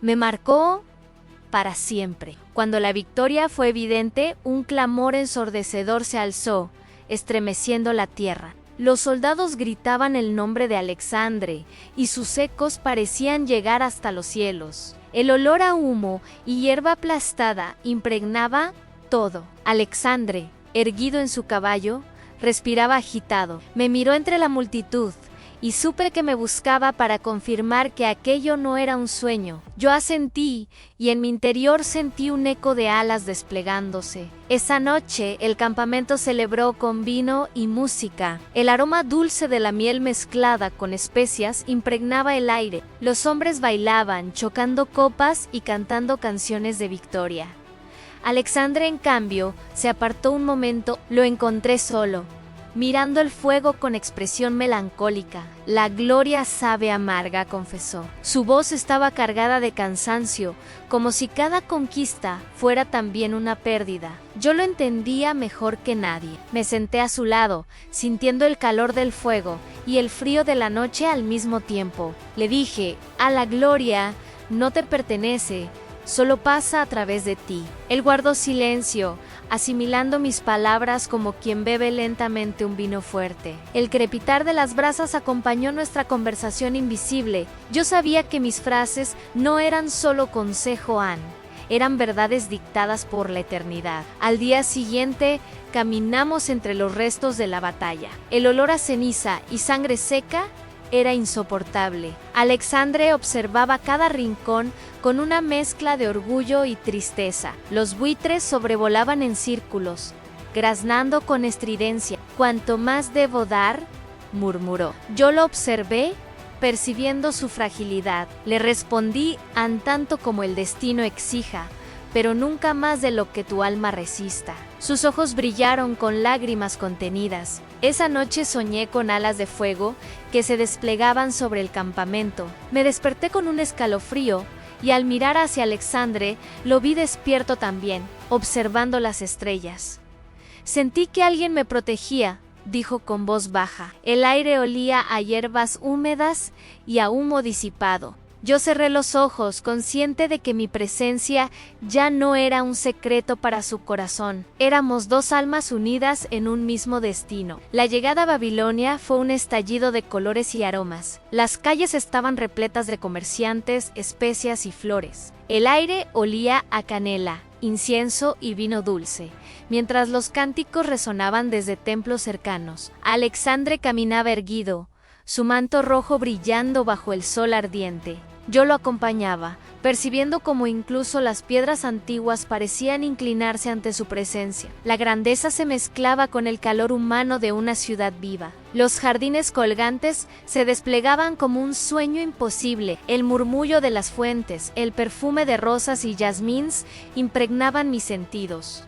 me marcó para siempre. Cuando la victoria fue evidente, un clamor ensordecedor se alzó, estremeciendo la tierra. Los soldados gritaban el nombre de Alexandre, y sus ecos parecían llegar hasta los cielos. El olor a humo y hierba aplastada impregnaba todo. Alexandre, erguido en su caballo, respiraba agitado. Me miró entre la multitud, y supe que me buscaba para confirmar que aquello no era un sueño. Yo asentí, y en mi interior sentí un eco de alas desplegándose. Esa noche, el campamento celebró con vino y música. El aroma dulce de la miel mezclada con especias impregnaba el aire. Los hombres bailaban, chocando copas y cantando canciones de victoria. Alexandre, en cambio, se apartó un momento. Lo encontré solo, mirando el fuego con expresión melancólica. La gloria sabe amarga, confesó. Su voz estaba cargada de cansancio, como si cada conquista fuera también una pérdida. Yo lo entendía mejor que nadie. Me senté a su lado, sintiendo el calor del fuego y el frío de la noche al mismo tiempo. Le dije: a la gloria no te pertenece, solo pasa a través de ti. Él guardó silencio, asimilando mis palabras como quien bebe lentamente un vino fuerte. El crepitar de las brasas acompañó nuestra conversación invisible. Yo sabía que mis frases no eran solo consejo An, eran verdades dictadas por la eternidad. Al día siguiente, caminamos entre los restos de la batalla. El olor a ceniza y sangre seca era insoportable. Alexandre observaba cada rincón con una mezcla de orgullo y tristeza. Los buitres sobrevolaban en círculos, graznando con estridencia. «¿Cuánto más debo dar?», murmuró. Yo lo observé, percibiendo su fragilidad. Le respondí: «En tanto como el destino exija, pero nunca más de lo que tu alma resista». Sus ojos brillaron con lágrimas contenidas. Esa noche soñé con alas de fuego que se desplegaban sobre el campamento. Me desperté con un escalofrío y al mirar hacia Alexandre lo vi despierto también, observando las estrellas. «Sentí que alguien me protegía», dijo con voz baja. El aire olía a hierbas húmedas y a humo disipado. Yo cerré los ojos, consciente de que mi presencia ya no era un secreto para su corazón. Éramos dos almas unidas en un mismo destino. La llegada a Babilonia fue un estallido de colores y aromas. Las calles estaban repletas de comerciantes, especias y flores. El aire olía a canela, incienso y vino dulce, mientras los cánticos resonaban desde templos cercanos. Alexandre caminaba erguido, su manto rojo brillando bajo el sol ardiente. Yo lo acompañaba, percibiendo cómo incluso las piedras antiguas parecían inclinarse ante su presencia. La grandeza se mezclaba con el calor humano de una ciudad viva. Los jardines colgantes se desplegaban como un sueño imposible. El murmullo de las fuentes, el perfume de rosas y jazmines impregnaban mis sentidos.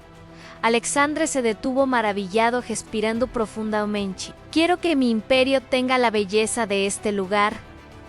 Alexandre se detuvo maravillado, respirando profundamente. «Quiero que mi imperio tenga la belleza de este lugar»,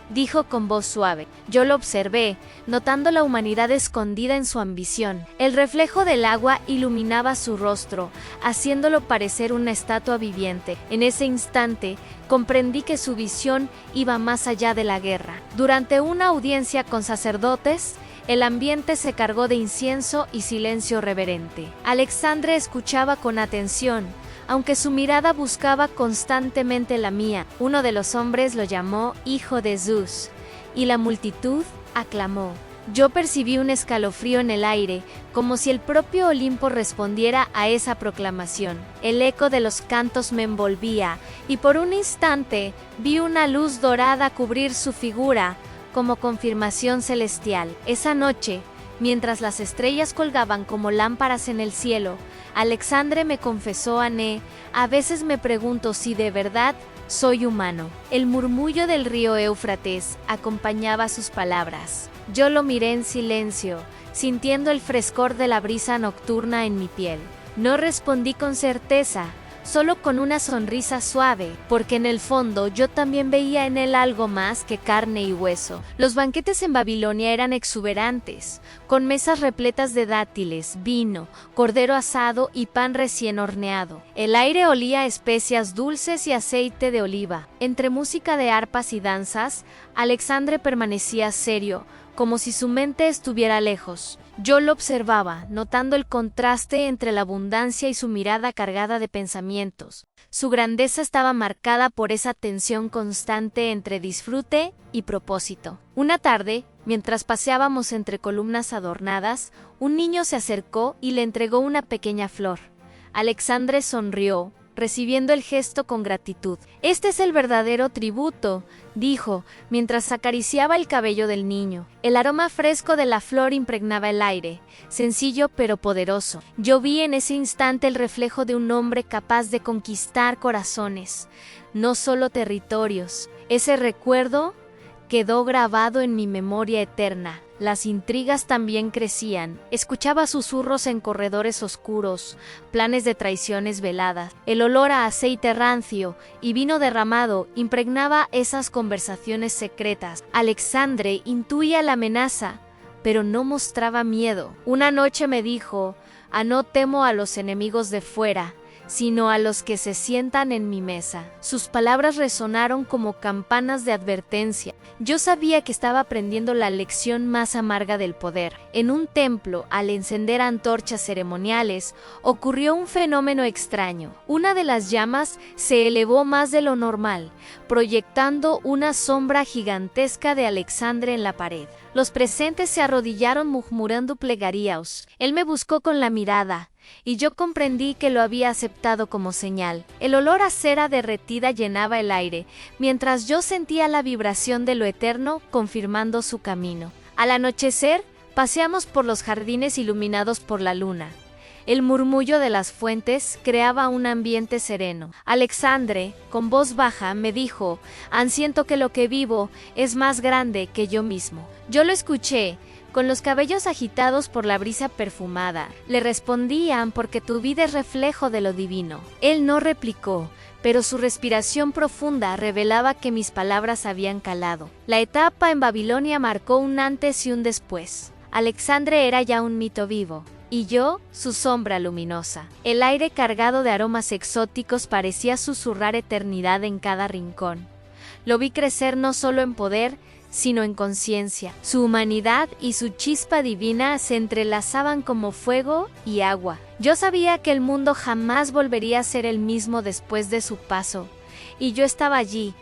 dijo con voz suave. Yo lo observé, notando la humanidad escondida en su ambición. El reflejo del agua iluminaba su rostro, haciéndolo parecer una estatua viviente. En ese instante, comprendí que su visión iba más allá de la guerra. Durante una audiencia con sacerdotes, el ambiente se cargó de incienso y silencio reverente. Alexandre escuchaba con atención, aunque su mirada buscaba constantemente la mía. Uno de los hombres lo llamó Hijo de Zeus, y la multitud aclamó. Yo percibí un escalofrío en el aire, como si el propio Olimpo respondiera a esa proclamación. El eco de los cantos me envolvía, y por un instante vi una luz dorada cubrir su figura, como confirmación celestial. Esa noche, mientras las estrellas colgaban como lámparas en el cielo, Alexandre me confesó: «Ané, a veces me pregunto si de verdad soy humano». El murmullo del río Éufrates acompañaba sus palabras. Yo lo miré en silencio, sintiendo el frescor de la brisa nocturna en mi piel. No respondí con certeza, solo con una sonrisa suave, porque en el fondo yo también veía en él algo más que carne y hueso. Los banquetes en Babilonia eran exuberantes, con mesas repletas de dátiles, vino, cordero asado y pan recién horneado. El aire olía a especias dulces y aceite de oliva. Entre música de arpas y danzas, Alexandre permanecía serio, como si su mente estuviera lejos. Yo lo observaba, notando el contraste entre la abundancia y su mirada cargada de pensamientos. Su grandeza estaba marcada por esa tensión constante entre disfrute y propósito. Una tarde, mientras paseábamos entre columnas adornadas, un niño se acercó y le entregó una pequeña flor. Alexandre sonrió, recibiendo el gesto con gratitud. Este es el verdadero tributo, dijo, mientras acariciaba el cabello del niño. El aroma fresco de la flor impregnaba el aire, sencillo pero poderoso. Yo vi en ese instante el reflejo de un hombre capaz de conquistar corazones, no solo territorios. Ese recuerdo quedó grabado en mi memoria eterna. Las intrigas también crecían. Escuchaba susurros en corredores oscuros, planes de traiciones veladas. El olor a aceite rancio y vino derramado impregnaba esas conversaciones secretas. Alexandre intuía la amenaza, pero no mostraba miedo. Una noche me dijo: no temo a los enemigos de fuera, sino a los que se sientan en mi mesa. Sus palabras resonaron como campanas de advertencia. Yo sabía que estaba aprendiendo la lección más amarga del poder. En un templo, al encender antorchas ceremoniales, ocurrió un fenómeno extraño. Una de las llamas se elevó más de lo normal, proyectando una sombra gigantesca de Alexandre en la pared. Los presentes se arrodillaron murmurando plegarias. Él me buscó con la mirada, y yo comprendí que lo había aceptado como señal. El olor a cera derretida llenaba el aire, mientras yo sentía la vibración de lo eterno confirmando su camino. Al anochecer, paseamos por los jardines iluminados por la luna. El murmullo de las fuentes creaba un ambiente sereno. Alexandre, con voz baja, me dijo: siento que lo que vivo es más grande que yo mismo. Yo lo escuché, con los cabellos agitados por la brisa perfumada. Le respondían: porque tu vida es reflejo de lo divino. Él no replicó, pero su respiración profunda revelaba que mis palabras habían calado. La etapa en Babilonia marcó un antes y un después. Alexandre era ya un mito vivo, y yo, su sombra luminosa. El aire cargado de aromas exóticos parecía susurrar eternidad en cada rincón. Lo vi crecer no solo en poder, sino en conciencia. Su humanidad y su chispa divina se entrelazaban como fuego y agua. Yo sabía que el mundo jamás volvería a ser el mismo después de su paso, y yo estaba allí,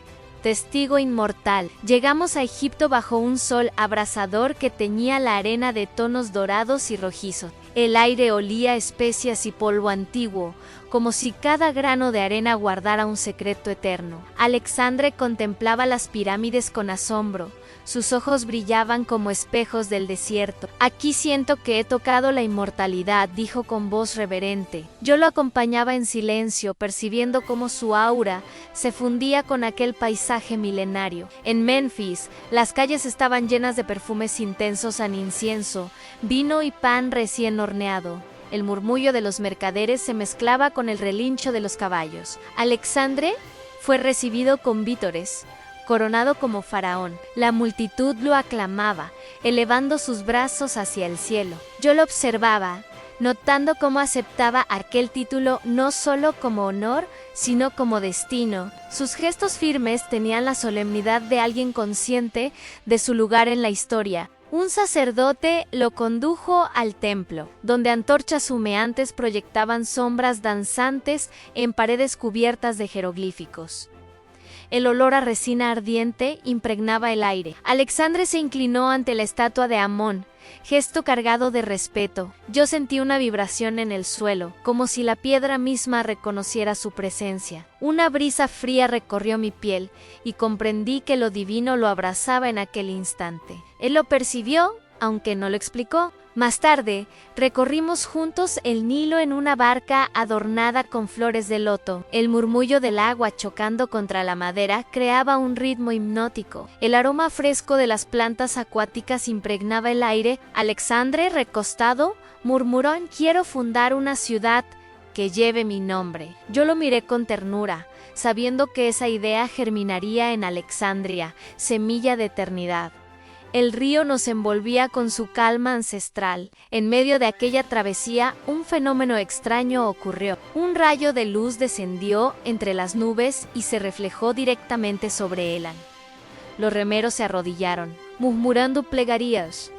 testigo inmortal. Llegamos a Egipto bajo un sol abrasador que teñía la arena de tonos dorados y rojizos. El aire olía a especias y polvo antiguo, como si cada grano de arena guardara un secreto eterno. Alexandre contemplaba las pirámides con asombro. Sus ojos brillaban como espejos del desierto. Aquí siento que he tocado la inmortalidad, dijo con voz reverente. Yo lo acompañaba en silencio, percibiendo cómo su aura se fundía con aquel paisaje milenario. En Memphis, las calles estaban llenas de perfumes intensos a incienso, vino y pan recién horneado. El murmullo de los mercaderes se mezclaba con el relincho de los caballos. Alexandre fue recibido con vítores, coronado como faraón. La multitud lo aclamaba, elevando sus brazos hacia el cielo. Yo lo observaba, notando cómo aceptaba aquel título no solo como honor, sino como destino. Sus gestos firmes tenían la solemnidad de alguien consciente de su lugar en la historia. Un sacerdote lo condujo al templo, donde antorchas humeantes proyectaban sombras danzantes en paredes cubiertas de jeroglíficos. El olor a resina ardiente impregnaba el aire. Alexandre se inclinó ante la estatua de Amón, gesto cargado de respeto. Yo sentí una vibración en el suelo, como si la piedra misma reconociera su presencia. Una brisa fría recorrió mi piel, y comprendí que lo divino lo abrazaba en aquel instante. Él lo percibió, aunque no lo explicó. Más tarde, recorrimos juntos el Nilo en una barca adornada con flores de loto. El murmullo del agua chocando contra la madera creaba un ritmo hipnótico. El aroma fresco de las plantas acuáticas impregnaba el aire. Alexandre, recostado, murmuró: quiero fundar una ciudad que lleve mi nombre. Yo lo miré con ternura, sabiendo que esa idea germinaría en Alexandria, semilla de eternidad. El río nos envolvía con su calma ancestral. En medio de aquella travesía, un fenómeno extraño ocurrió. Un rayo de luz descendió entre las nubes y se reflejó directamente sobre Elan. Los remeros se arrodillaron, murmurando plegarias.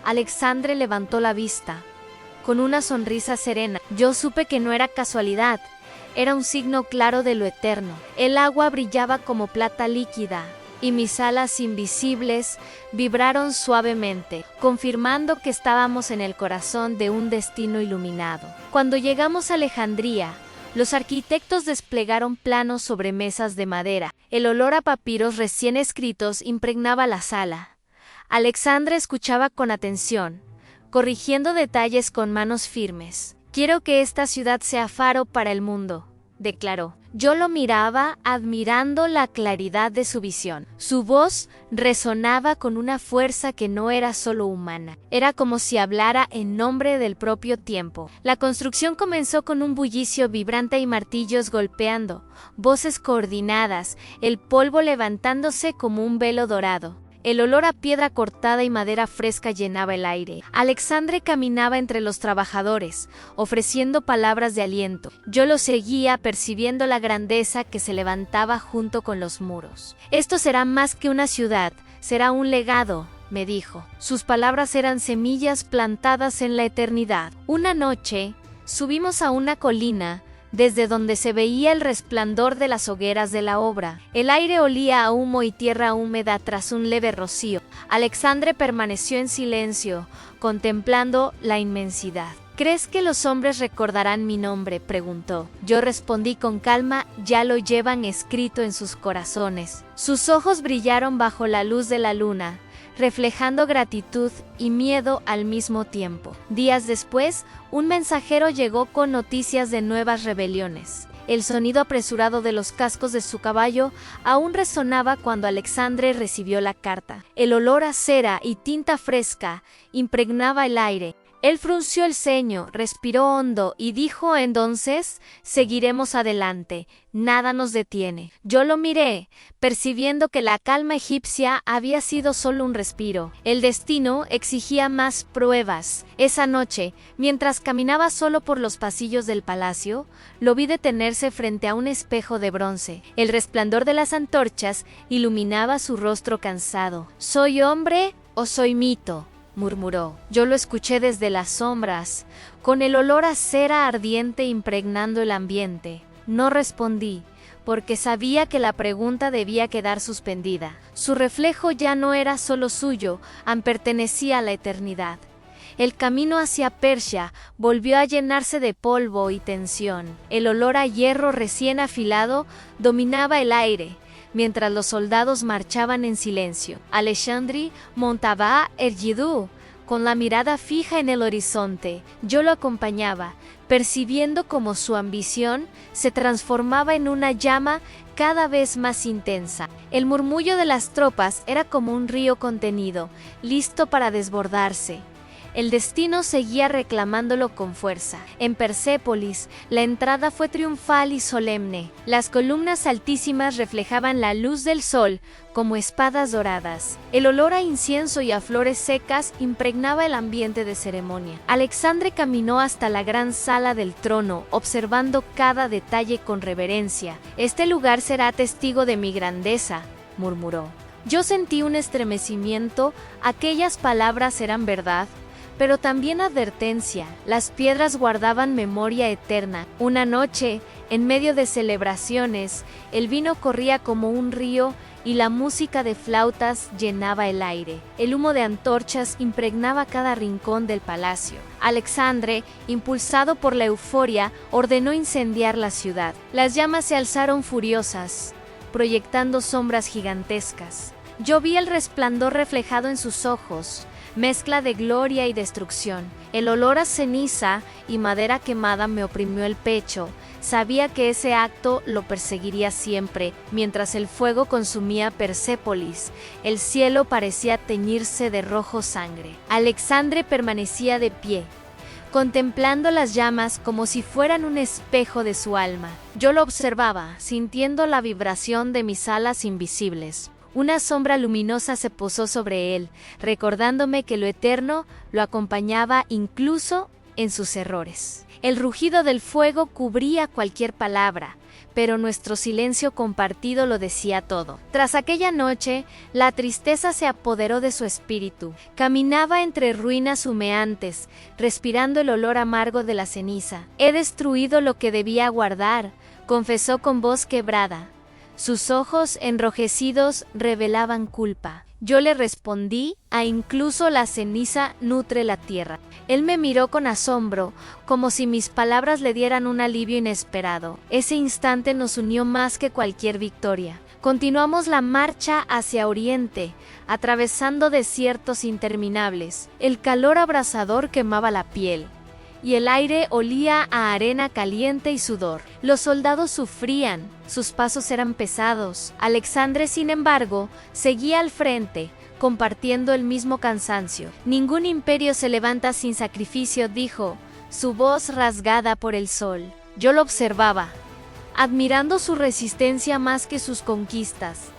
Alexandre levantó la vista, con una sonrisa serena. Yo supe que no era casualidad, era un signo claro de lo eterno. El agua brillaba como plata líquida, y mis alas invisibles vibraron suavemente, confirmando que estábamos en el corazón de un destino iluminado. Cuando llegamos a Alejandría, Los arquitectos desplegaron planos sobre mesas de madera. El olor a papiros recién escritos impregnaba la sala. Alexandre escuchaba con atención, corrigiendo detalles con manos firmes. «Quiero que esta ciudad sea faro para el mundo», declaró. Yo lo miraba, admirando la claridad de su visión. Su voz resonaba con una fuerza que no era solo humana. Era como si hablara en nombre del propio tiempo. La construcción comenzó con un bullicio vibrante y martillos golpeando, voces coordinadas, el polvo levantándose como un velo dorado. El olor a piedra cortada y madera fresca llenaba el aire. Alexandre caminaba entre los trabajadores, ofreciendo palabras de aliento. Yo lo seguía, percibiendo la grandeza que se levantaba junto con los muros. «Esto será más que una ciudad, será un legado», me dijo. Sus palabras eran semillas plantadas en la eternidad. Una noche, subimos a una colina, desde donde se veía el resplandor de las hogueras de la obra. El aire olía a humo y tierra húmeda tras un leve rocío. Alexandre permaneció en silencio, contemplando la inmensidad. «¿Crees que los hombres recordarán mi nombre?», preguntó. Yo respondí con calma: «Ya lo llevan escrito en sus corazones». Sus ojos brillaron bajo la luz de la luna, reflejando gratitud y miedo al mismo tiempo. Días después, un mensajero llegó con noticias de nuevas rebeliones. El sonido apresurado de los cascos de su caballo aún resonaba cuando Alexandre recibió la carta. El olor a cera y tinta fresca impregnaba el aire. Él frunció el ceño, respiró hondo y dijo entonces: «Seguiremos adelante, nada nos detiene». Yo lo miré, percibiendo que la calma egipcia había sido solo un respiro. El destino exigía más pruebas. Esa noche, mientras caminaba solo por los pasillos del palacio, lo vi detenerse frente a un espejo de bronce. El resplandor de las antorchas iluminaba su rostro cansado. «¿Soy hombre o soy mito?», murmuró. Yo lo escuché desde las sombras, con el olor a cera ardiente impregnando el ambiente. No respondí, porque sabía que la pregunta debía quedar suspendida. Su reflejo ya no era solo suyo, pertenecía a la eternidad. El camino hacia Persia volvió a llenarse de polvo y tensión. El olor a hierro recién afilado dominaba el aire, mientras los soldados marchaban en silencio. Alexandre montaba erguido, con la mirada fija en el horizonte. Yo lo acompañaba, percibiendo cómo su ambición se transformaba en una llama cada vez más intensa. El murmullo de las tropas era como un río contenido, listo para desbordarse. El destino seguía reclamándolo con fuerza. En Persépolis, la entrada fue triunfal y solemne. Las columnas altísimas reflejaban la luz del sol como espadas doradas. El olor a incienso y a flores secas impregnaba el ambiente de ceremonia. Alexandre caminó hasta la gran sala del trono, observando cada detalle con reverencia. «Este lugar será testigo de mi grandeza», murmuró. Yo sentí un estremecimiento. Aquellas palabras eran verdad, pero también advertencia. Las piedras guardaban memoria eterna. Una noche, en medio de celebraciones, el vino corría como un río y la música de flautas llenaba el aire. El humo de antorchas impregnaba cada rincón del palacio. Alexandre, impulsado por la euforia, ordenó incendiar la ciudad. Las llamas se alzaron furiosas, proyectando sombras gigantescas. Yo vi el resplandor reflejado en sus ojos, mezcla de gloria y destrucción. El olor a ceniza y madera quemada me oprimió el pecho. Sabía que ese acto lo perseguiría siempre. Mientras el fuego consumía Persépolis, el cielo parecía teñirse de rojo sangre. Alexandre permanecía de pie, contemplando las llamas como si fueran un espejo de su alma. Yo lo observaba, sintiendo la vibración de mis alas invisibles. Una sombra luminosa se posó sobre él, recordándome que lo eterno lo acompañaba incluso en sus errores. El rugido del fuego cubría cualquier palabra, pero nuestro silencio compartido lo decía todo. Tras aquella noche, la tristeza se apoderó de su espíritu. Caminaba entre ruinas humeantes, respirando el olor amargo de la ceniza. «He destruido lo que debía guardar», confesó con voz quebrada. Sus ojos enrojecidos revelaban culpa. Yo le respondí, a incluso la ceniza nutre la tierra. Él me miró con asombro, como si mis palabras le dieran un alivio inesperado. Ese instante nos unió más que cualquier victoria. Continuamos la marcha hacia Oriente, atravesando desiertos interminables. El calor abrasador quemaba la piel, y el aire olía a arena caliente y sudor. Los soldados sufrían, sus pasos eran pesados. Alexandre, sin embargo, seguía al frente, compartiendo el mismo cansancio. Ningún imperio se levanta sin sacrificio, dijo, su voz rasgada por el sol. Yo lo observaba, admirando su resistencia más que sus conquistas.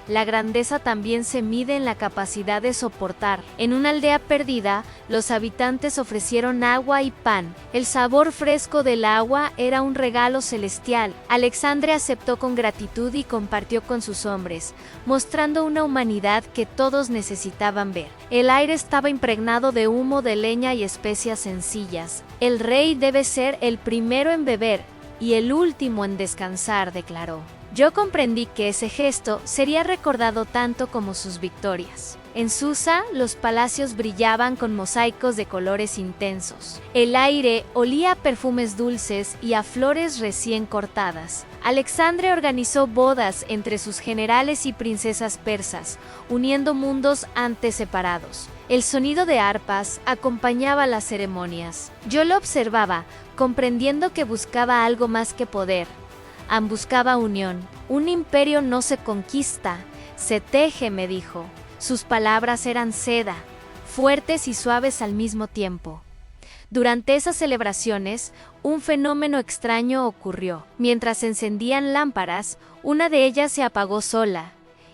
La grandeza también se mide en la capacidad de soportar. En una aldea perdida, los habitantes ofrecieron agua y pan. El sabor fresco del agua era un regalo celestial. Alexandre aceptó con gratitud y compartió con sus hombres, mostrando una humanidad que todos necesitaban ver. El aire estaba impregnado de humo de leña y especias sencillas. El rey debe ser el primero en beber y el último en descansar, declaró. Yo comprendí que ese gesto sería recordado tanto como sus victorias. En Susa, los palacios brillaban con mosaicos de colores intensos. El aire olía a perfumes dulces y a flores recién cortadas. Alexandre organizó bodas entre sus generales y princesas persas, uniendo mundos antes separados. El sonido de arpas acompañaba las ceremonias. Yo lo observaba, comprendiendo que buscaba algo más que poder. Buscaba unión. Un imperio no se conquista, se teje, me dijo. Sus palabras eran seda, fuertes y suaves al mismo tiempo. Durante esas celebraciones, un fenómeno extraño ocurrió. Mientras se encendían lámparas, una de ellas se apagó sola,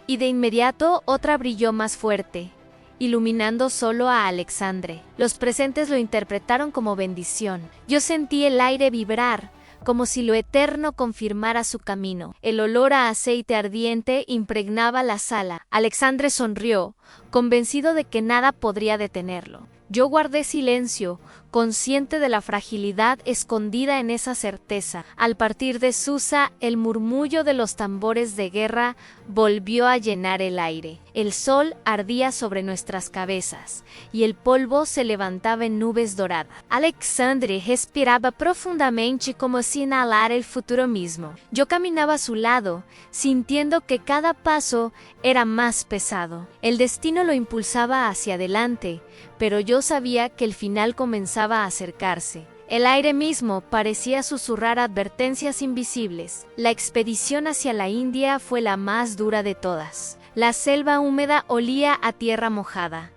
y de inmediato otra brilló más fuerte, iluminando solo a Alexandre. Los presentes lo interpretaron como bendición. Yo sentí el aire vibrar, como si lo eterno confirmara su camino. El olor a aceite ardiente impregnaba la sala. Alexandre sonrió, convencido de que nada podría detenerlo. Yo guardé silencio, consciente de la fragilidad escondida en esa certeza. Al partir de Susa, el murmullo de los tambores de guerra volvió a llenar el aire. El sol ardía sobre nuestras cabezas, y el polvo se levantaba en nubes doradas. Alexandre respiraba profundamente como si inhalara el futuro mismo. Yo caminaba a su lado, sintiendo que cada paso era más pesado. El destino lo impulsaba hacia adelante, pero yo sabía que el final comenzaba a acercarse. El aire mismo parecía susurrar advertencias invisibles. La expedición hacia la India fue la más dura de todas. La selva húmeda olía a tierra mojada,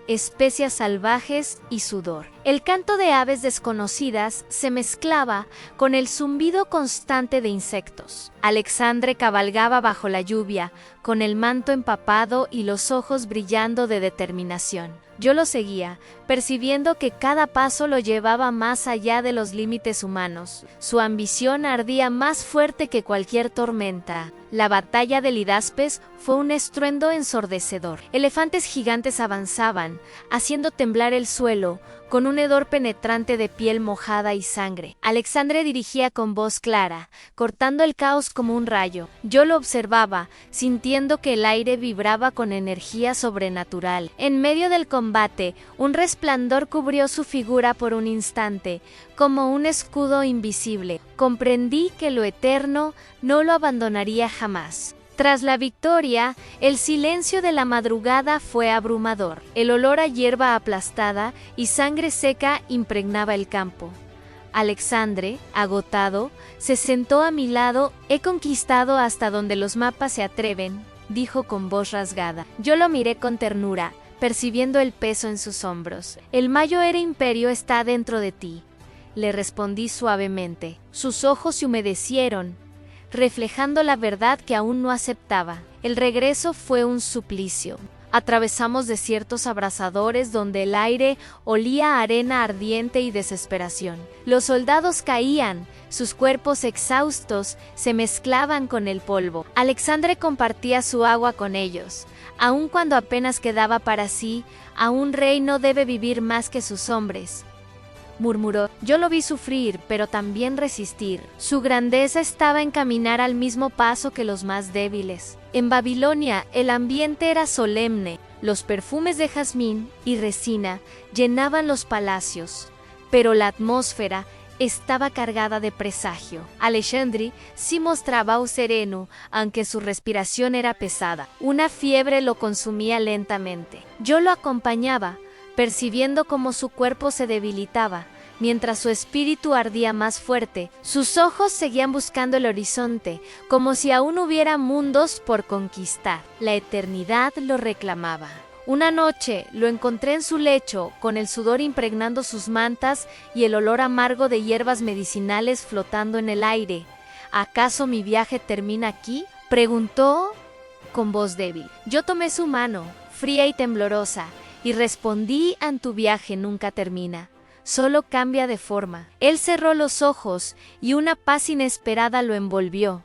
especias salvajes y sudor. El canto de aves desconocidas se mezclaba con el zumbido constante de insectos. Alexandre cabalgaba bajo la lluvia, con el manto empapado y los ojos brillando de determinación. Yo lo seguía, percibiendo que cada paso lo llevaba más allá de los límites humanos. Su ambición ardía más fuerte que cualquier tormenta. La batalla de Lidaspes fue un estruendo ensordecedor. Elefantes gigantes avanzaban, haciendo temblar el suelo, con un hedor penetrante de piel mojada y sangre. Alexandre dirigía con voz clara, cortando el caos como un rayo. Yo lo observaba, sintiendo que el aire vibraba con energía sobrenatural. En medio del combate, un resplandor cubrió su figura por un instante, como un escudo invisible. Comprendí que lo eterno no lo abandonaría jamás. Tras la victoria, el silencio de la madrugada fue abrumador. El olor a hierba aplastada y sangre seca impregnaba el campo. Alexandre, agotado, se sentó a mi lado. He conquistado hasta donde los mapas se atreven, dijo con voz rasgada. Yo lo miré con ternura, percibiendo el peso en sus hombros. El mayor imperio está dentro de ti, le respondí suavemente. Sus ojos se humedecieron, reflejando la verdad que aún no aceptaba. El regreso fue un suplicio. Atravesamos desiertos abrasadores donde el aire olía a arena ardiente y desesperación. Los soldados caían, sus cuerpos exhaustos se mezclaban con el polvo. Alexandre compartía su agua con ellos. Aun cuando apenas quedaba para sí, a un rey no debe vivir más que sus hombres. murmuró. Yo lo vi sufrir, pero también resistir. Su grandeza estaba en caminar al mismo paso que los más débiles. En Babilonia, el ambiente era solemne. Los perfumes de jazmín y resina llenaban los palacios, pero la atmósfera estaba cargada de presagio. Alexandre sí mostraba un sereno, aunque su respiración era pesada. Una fiebre lo consumía lentamente. Yo lo acompañaba, percibiendo cómo su cuerpo se debilitaba, mientras su espíritu ardía más fuerte. Sus ojos seguían buscando el horizonte, como si aún hubiera mundos por conquistar. La eternidad lo reclamaba. Una noche lo encontré en su lecho, con el sudor impregnando sus mantas y el olor amargo de hierbas medicinales flotando en el aire. ¿Acaso mi viaje termina aquí?, preguntó con voz débil. Yo tomé su mano, fría y temblorosa, y respondí: tu viaje nunca termina, solo cambia de forma. Él cerró los ojos y una paz inesperada lo envolvió.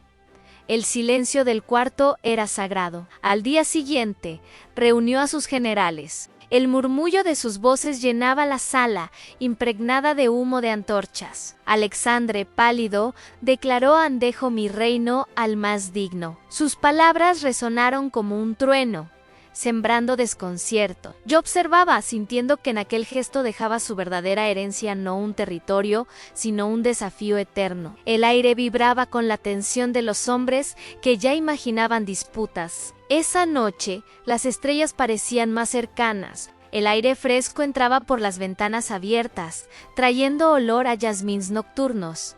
El silencio del cuarto era sagrado. Al día siguiente, reunió a sus generales. El murmullo de sus voces llenaba la sala, impregnada de humo de antorchas. Alexandre, pálido, declaró: dejo mi reino al más digno. Sus palabras resonaron como un trueno, sembrando desconcierto. Yo observaba, sintiendo que en aquel gesto dejaba su verdadera herencia no un territorio, sino un desafío eterno. El aire vibraba con la tensión de los hombres que ya imaginaban disputas. Esa noche, las estrellas parecían más cercanas. El aire fresco entraba por las ventanas abiertas, trayendo olor a jazmines nocturnos.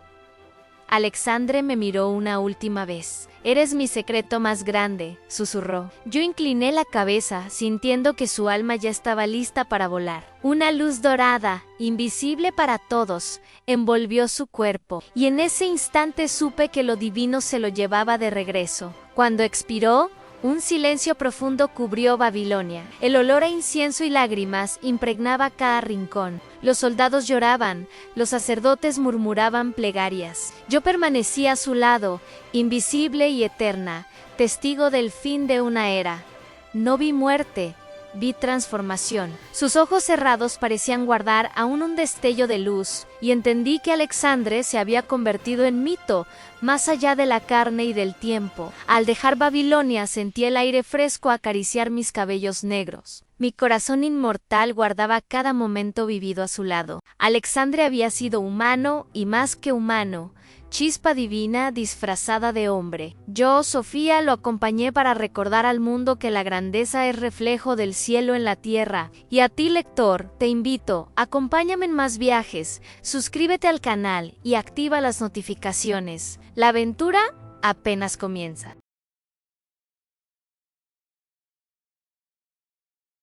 Alexandre me miró una última vez. «Eres mi secreto más grande», susurró. Yo incliné la cabeza, sintiendo que su alma ya estaba lista para volar. Una luz dorada, invisible para todos, envolvió su cuerpo, y en ese instante supe que lo divino se lo llevaba de regreso. Cuando expiró, un silencio profundo cubrió Babilonia. El olor a incienso y lágrimas impregnaba cada rincón. Los soldados lloraban, los sacerdotes murmuraban plegarias. Yo permanecí a su lado, invisible y eterna, testigo del fin de una era. No vi muerte, vi transformación. Sus ojos cerrados parecían guardar aún un destello de luz, y entendí que Alexandre se había convertido en mito, más allá de la carne y del tiempo. Al dejar Babilonia sentí el aire fresco acariciar mis cabellos negros. Mi corazón inmortal guardaba cada momento vivido a su lado. Alexandre había sido humano y más que humano, chispa divina disfrazada de hombre. Yo, Sofía, lo acompañé para recordar al mundo que la grandeza es reflejo del cielo en la tierra. Y a ti, lector, te invito, acompáñame en más viajes, suscríbete al canal y activa las notificaciones. La aventura apenas comienza.